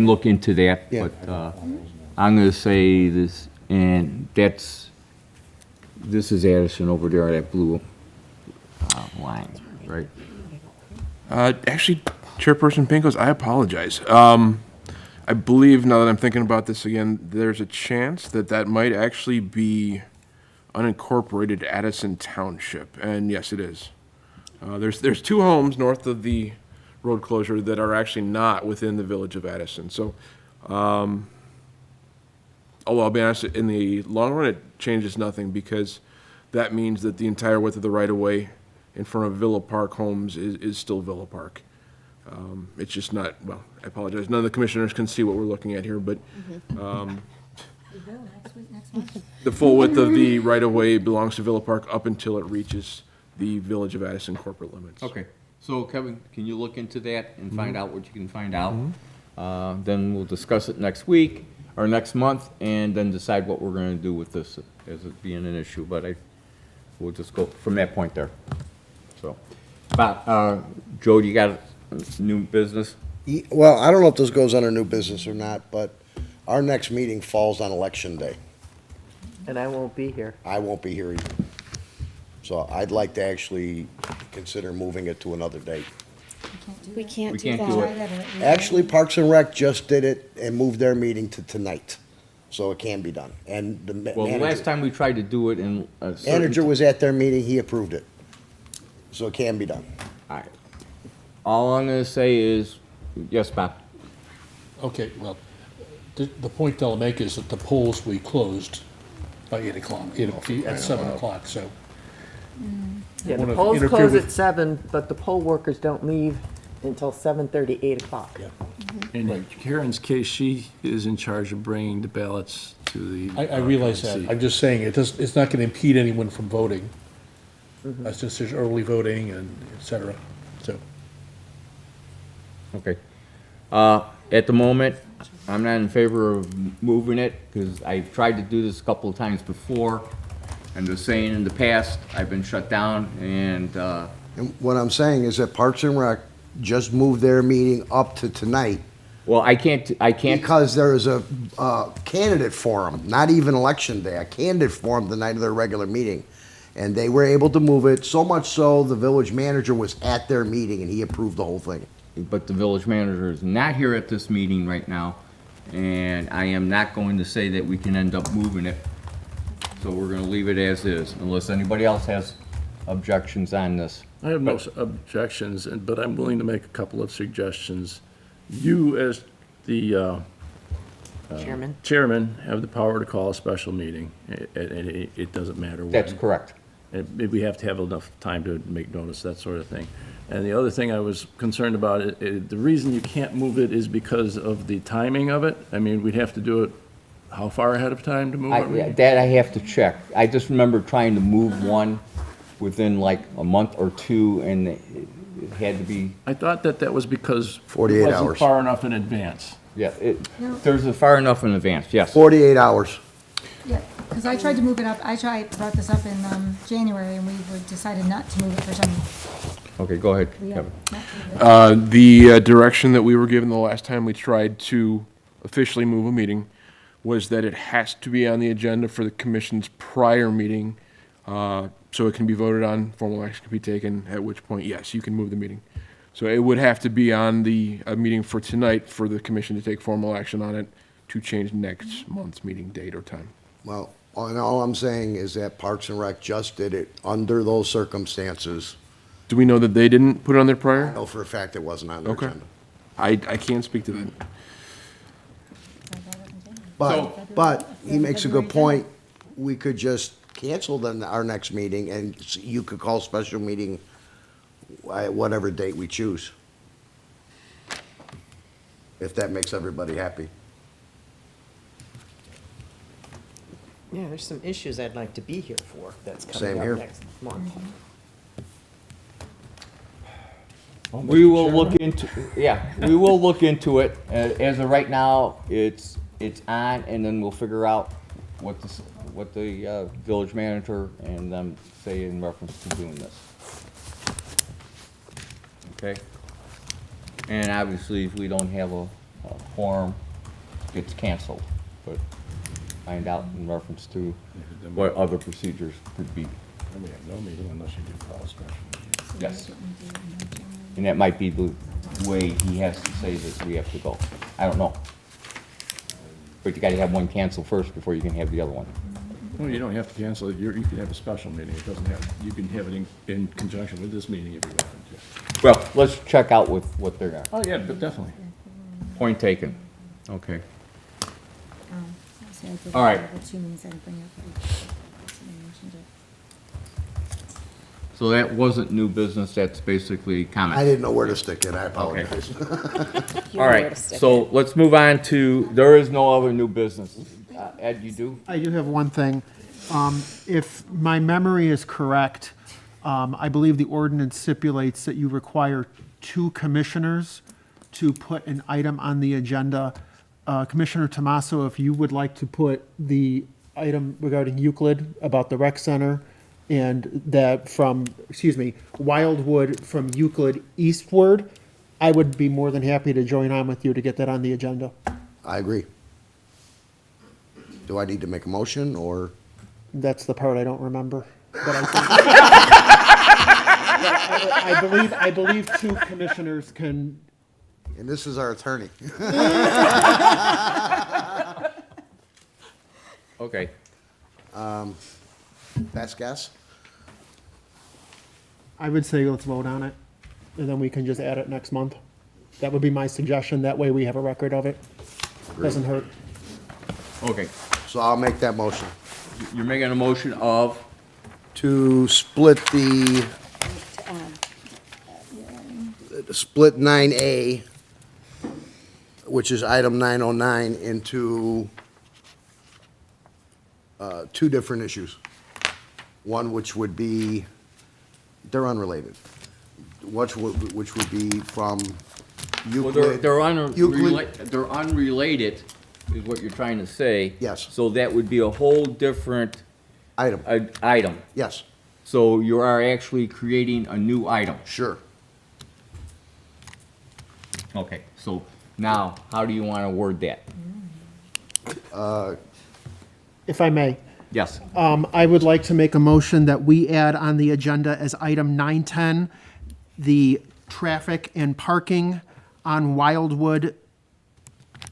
look into that, Yeah. but, I'm gonna say this, and this is Addison over there, that blue, line, right? Actually, Chairperson Pincos, I apologize. I believe, now that I'm thinking about this again, there's a chance that that might actually be unincorporated Addison Township, and yes, it is. There's two homes north of the road closure that are actually not within the Village of Addison, so, although I'll be honest, in the long run, it changes nothing, because that means that the entire width of the right-of-way in front of Villa Park Homes is still Villa Park. It's just not, well, I apologize, none of the commissioners can see what we're looking at here, but Next month. the full width of the right-of-way belongs to Villa Park up until it reaches the Village of Addison corporate limits. Okay, so Kevin, can you look into that and find out what you can find out? Then we'll discuss it next week, or next month, and then decide what we're gonna do with this as it being an issue, but we'll just go from that point there. So, Joe, you got new business? Well, I don't know if this goes under new business or not, but our next meeting falls on Election Day. And I won't be here. I won't be here either. So I'd like to actually consider moving it to another date. We can't We do can't do that. it. Actually, Parks and Rec just did it and moved their meeting to tonight, so it can be done. And the Well, the last manager, time we tried to do it in a certain. manager was at their meeting, he approved it. So it can be done. Alright. All I'm gonna say is, yes, Bob? Okay, well, the point they'll make is that the polls we closed by 8 o'clock, at 7 o'clock, so. Yeah, Wanna the polls interfere close with- at 7, but the poll workers don't leave until 7:30, 8 o'clock. In Karen's case, she is in charge of bringing the ballots to the. I realize that. I'm just saying, it's not going to impede anyone from voting. Since there's early voting and et cetera, so. Okay. At the moment, I'm not in favor of moving it, because I've tried to do this a couple of times before, and the saying in the past, I've been shut down, and, And what I'm saying is that Parks and Rec just moved their meeting up to tonight well, I can't, because there is a candidate forum, not even Election Day, a candidate forum the night of their regular meeting. And they were able to move it, so much so the village manager was at their meeting and he approved the whole thing. but the village manager is not here at this meeting right now, and I am not going to say that we can end up moving it. So we're gonna leave it as is, unless anybody else has objections on this. I have no objections, but I'm willing to make a couple of suggestions. You, as the Chairman? chairman, have the power to call a special meeting. It doesn't matter when. That's correct. We have to have enough time to make notice, that sort of thing. And the other thing I was concerned about, the reason you can't move it is because of the timing of it. I mean, we'd have to do it, how far ahead of time to move it? That I have to check. I just remember trying to move one within like a month or two, and it had to be, I thought that was because 48 it wasn't hours. far enough in advance. yeah, there's a far enough in advance, yes. 48 hours. Yeah, because I tried to move it up, brought this up in January, and we decided not to move it for some, Okay, go ahead, we Kevin. not to move it. The direction that we were given the last time we tried to officially move a meeting was that it has to be on the agenda for the commission's prior meeting, so it can be voted on, formal action can be taken, at which point, yes, you can move the meeting. So it would have to be on the meeting for tonight for the commission to take formal action on it to change next month's meeting date or time. Well, and all I'm saying is that Parks and Rec just did it under those circumstances. Do we know that they didn't put it on their I prior? know for a fact it wasn't on their Okay. agenda. I can't speak to that. But he makes a good point. We could just cancel our next meeting, and you could call special meeting at whatever date we choose. If that makes everybody happy. Yeah, there's some issues I'd like to be here for that's Same coming here. up next month. We will look into, we will look into it. As of right now, it's on, and then we'll figure out what the village manager and them say in reference to doing this. Okay? And obviously, if we don't have a quorum, it's canceled, but find out in reference to what other procedures could be. And we have no meeting unless you do call a special meeting. Yes. And that might be the way he has to say that we have to go. I don't know. But you gotta have one canceled first before you can have the other one. Well, you don't have to cancel it. You can have a special meeting. It doesn't have, you can have it in conjunction with this meeting if you want to. Well, let's check out with what they're gonna, Oh, yeah, but definitely. point taken. Okay. See, I did All right. have the 2 minutes I didn't bring up, but I mentioned it. So that wasn't new business, that's basically I comment. didn't know where to stick it, I apologize. All right, so let's move on to, there is no other new business. Ed, you do? I do have one thing. If my memory is correct, I believe the ordinance stipulates that you require 2 commissioners to put an item on the agenda. Commissioner Tomaso, if you would like to put the item regarding Euclid about the rec center and that from, Wildwood from Euclid eastward, I would be more than happy to join on with you to get that on the agenda. I agree. Do I need to make a motion, or? That's the part I don't remember. But I believe 2 commissioners can. And this is our attorney. Okay. Best guess? I would say let's vote on it, and then we can just add it next month. That would be my suggestion. That way we have a record of it. Doesn't hurt. Okay, So I'll make that motion. you're making a motion of, To split split 9A, which is item 909, into 2 different issues. One which would be, they're unrelated, which would be from well, Euclid. Euclid, they're unrelated, is what you're trying to say. Yes. So that would be a whole different item, item. yes, So you are actually creating a new item. sure. Okay, so now, how do you want to word that? If I may, Yes. I would like to make a motion that we add on the agenda as item 910, the traffic and parking on Wildwood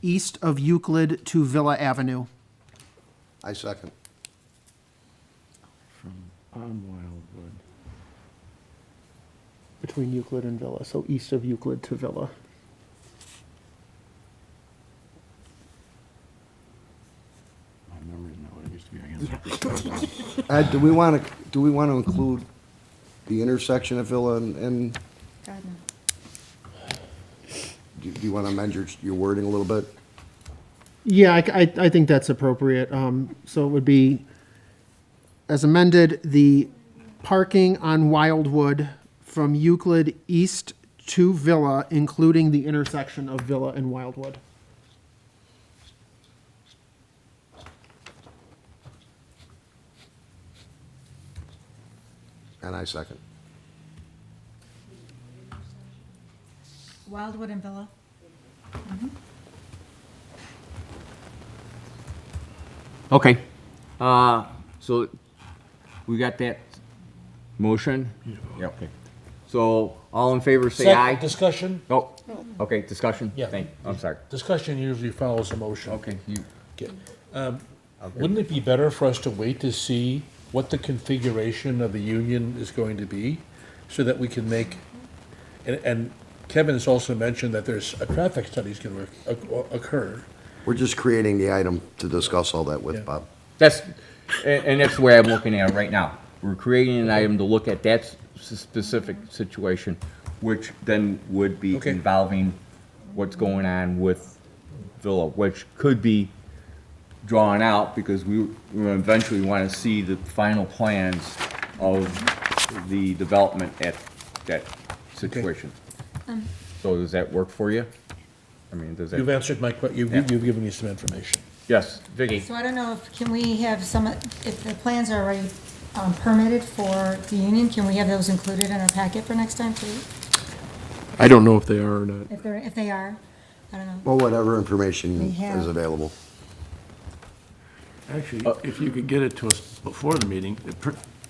east of Euclid to Villa Avenue. I second. On Wildwood. between Euclid and Villa, so east of Euclid to Villa. My memory's not what it used to be, I guess. Do we want to include the intersection of Villa and, God, no. do you want to amend your wording a little bit? Yeah, I think that's appropriate. So it would be, as amended, the parking on Wildwood from Euclid east to Villa, including the intersection of Villa and Wildwood. And I second. Wildwood and Villa. Okay, so we got that motion? Yeah, okay. So, all in favor, say aye. Discussion? Oh, okay, discussion? Yeah. I'm sorry. Discussion usually follows a motion. Okay, you, Okay. Wouldn't it be better for us to wait to see what the configuration of the union is going to be, so that we can make, and Kevin has also mentioned that there's a traffic study's gonna occur. We're just creating the item to discuss all that Yeah. with, Bob. that's, and that's the way I'm looking at it right now. We're creating an item to look at that specific situation, which then would be Okay. involving what's going on with Villa, which could be drawn out because we eventually want to see the final plans of the development at that situation. So does that work for you? I mean, does You've that, answered my you've given me some information. yes, Vicky? So I don't know if, can we have some, if the plans are already permitted for the union, can we have those included in our packet for next time too? I don't know if they are or not. If they are, I don't know. Well, whatever information We have- is available. Actually, if you could get it to us before the meeting,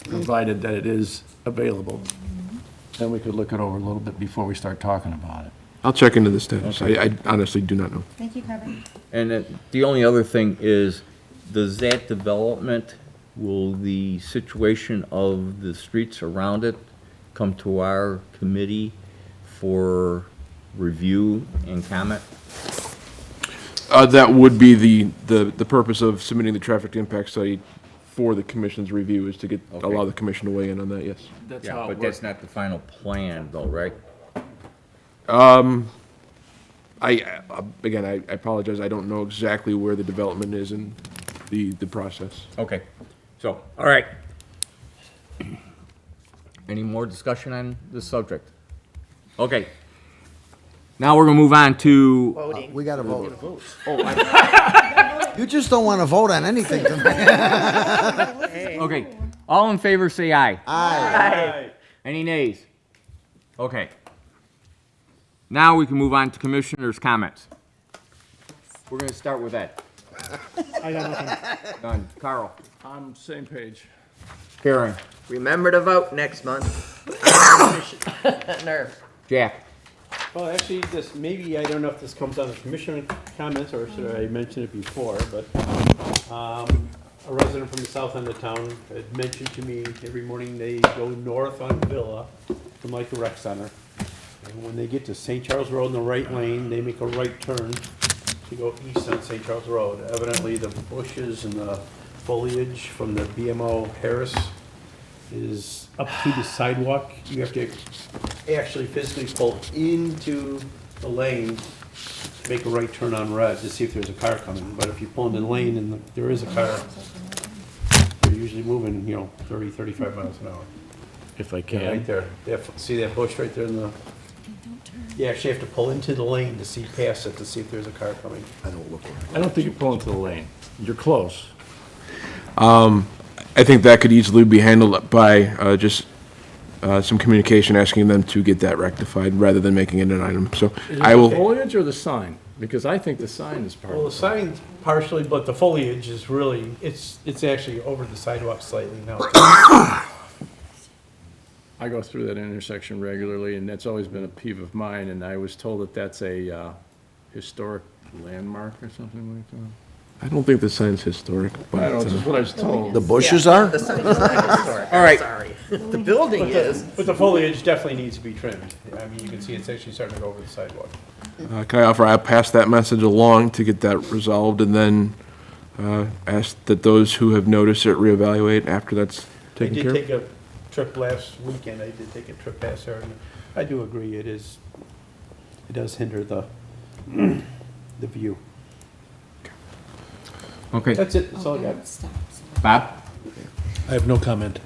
provided that it is available, then we could look it over a little bit before we start talking about it. I'll check into the status. I honestly do not know. Thank you, Kevin. And then the only other thing is, does that development, will the situation of the streets around it come to our committee for review and comment? That would be the purpose of submitting the traffic impact study for the commission's review, is to get, Okay. allow the commission to weigh in on that, yes. That's Yeah, how it but works. that's not the final plan though, right? Again, I apologize, I don't know exactly where the development is in the process. Okay, so, all right. Any more discussion on this subject? Okay. Now we're gonna move on to, We got to vote. You just don't want to vote on anything tonight. okay, all in favor, say aye. Aye. Any nays? Okay. Now we can move on to commissioners' comments. We're gonna start with Ed. I got nothing. Done. Carl. On same page. Karen. Remember to vote next month. Nerve. Jack. Well, actually, this, maybe, I don't know if this comes on the commissioner comments, or should I mention it before, but, a resident from the south end of town had mentioned to me every morning they go north on Villa from like the rec center. And when they get to St. Charles Road in the right lane, they make a right turn to go east on St. Charles Road. Evidently, the bushes and the foliage from the BMO Harris is up to the sidewalk. You have to actually physically pull into the lane to make a right turn on red to see if there's a car coming. But if you pull into the lane and there is a car, they're usually moving, 30, 35 miles an hour. If I Right can. there. See that bush right there in the, you actually have to pull into the lane to see past it to see if there's a car coming. I don't look like I don't think you pull into the lane. You're close. I think that could easily be handled by just some communication, asking them to get that rectified, rather than making it an item. So Is it I the will, foliage or the sign? Because I think the sign is part Well, of the it. sign partially, but the foliage is really, it's actually over the sidewalk slightly now. I go through that intersection regularly, and that's always been a peeve of mine, and I was told that that's a historic landmark or something like that. I don't think the sign's historic, but. I don't know, that's what I was told. The bushes are? The sign's not historic, All right. sorry. The building is. But the foliage definitely needs to be trimmed. I mean, you can see it's actually starting to go over the sidewalk. Can I offer, I pass that message along to get that resolved, and then ask that those who have noticed it reevaluate after that's I taken did care of? take a trip last weekend, I did take a trip past there, and I do agree, it does hinder the view. Okay, That's it, that's all I got. Bob? I have no comment.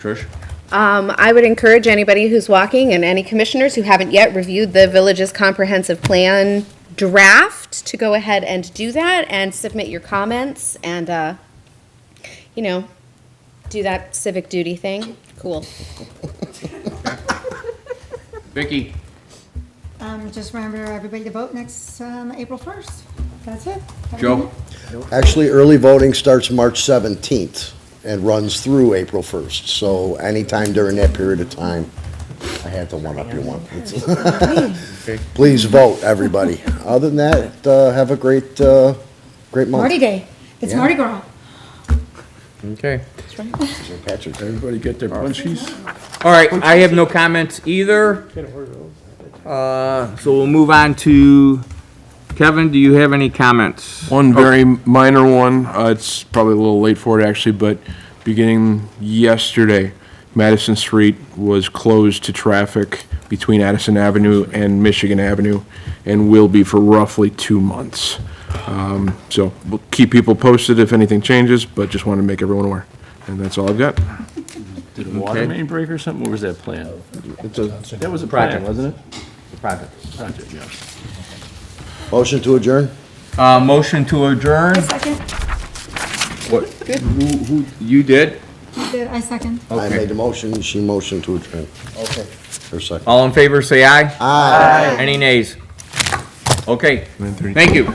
Trish? I would encourage anybody who's walking and any commissioners who haven't yet reviewed the village's comprehensive plan draft to go ahead and do that and submit your comments and, you know, do that civic duty thing. Cool. Vicky? Just remember everybody to vote next, April 1st. That's it. Joe? Actually, early voting starts March 17th and runs through April 1st. So anytime during that period of time, I had to one-up you one. Please vote, everybody. Other than that, have a great month. Marty Day. It's Yeah. Mardi Gras. Okay. St. Patrick's Day. Everybody get their bunchies? All right, I have no comments either. So we'll move on to, Kevin, do you have any comments? One very minor one, it's probably a little late for it actually, but beginning yesterday, Madison Street was closed to traffic between Addison Avenue and Michigan Avenue, and will be for roughly 2 months. So we'll keep people posted if anything changes, but just wanted to make everyone aware. And that's all I've got. Did a water Okay. main break or something? What was that plan? It's a That was a plan, Project. wasn't it? Project. Project, yeah. Motion to adjourn? Motion to adjourn? Second. What, who, you did? I second. I made the motion, she motioned to adjourn. Okay. Her second. All in favor, say aye. Aye. Any nays? Okay, thank you.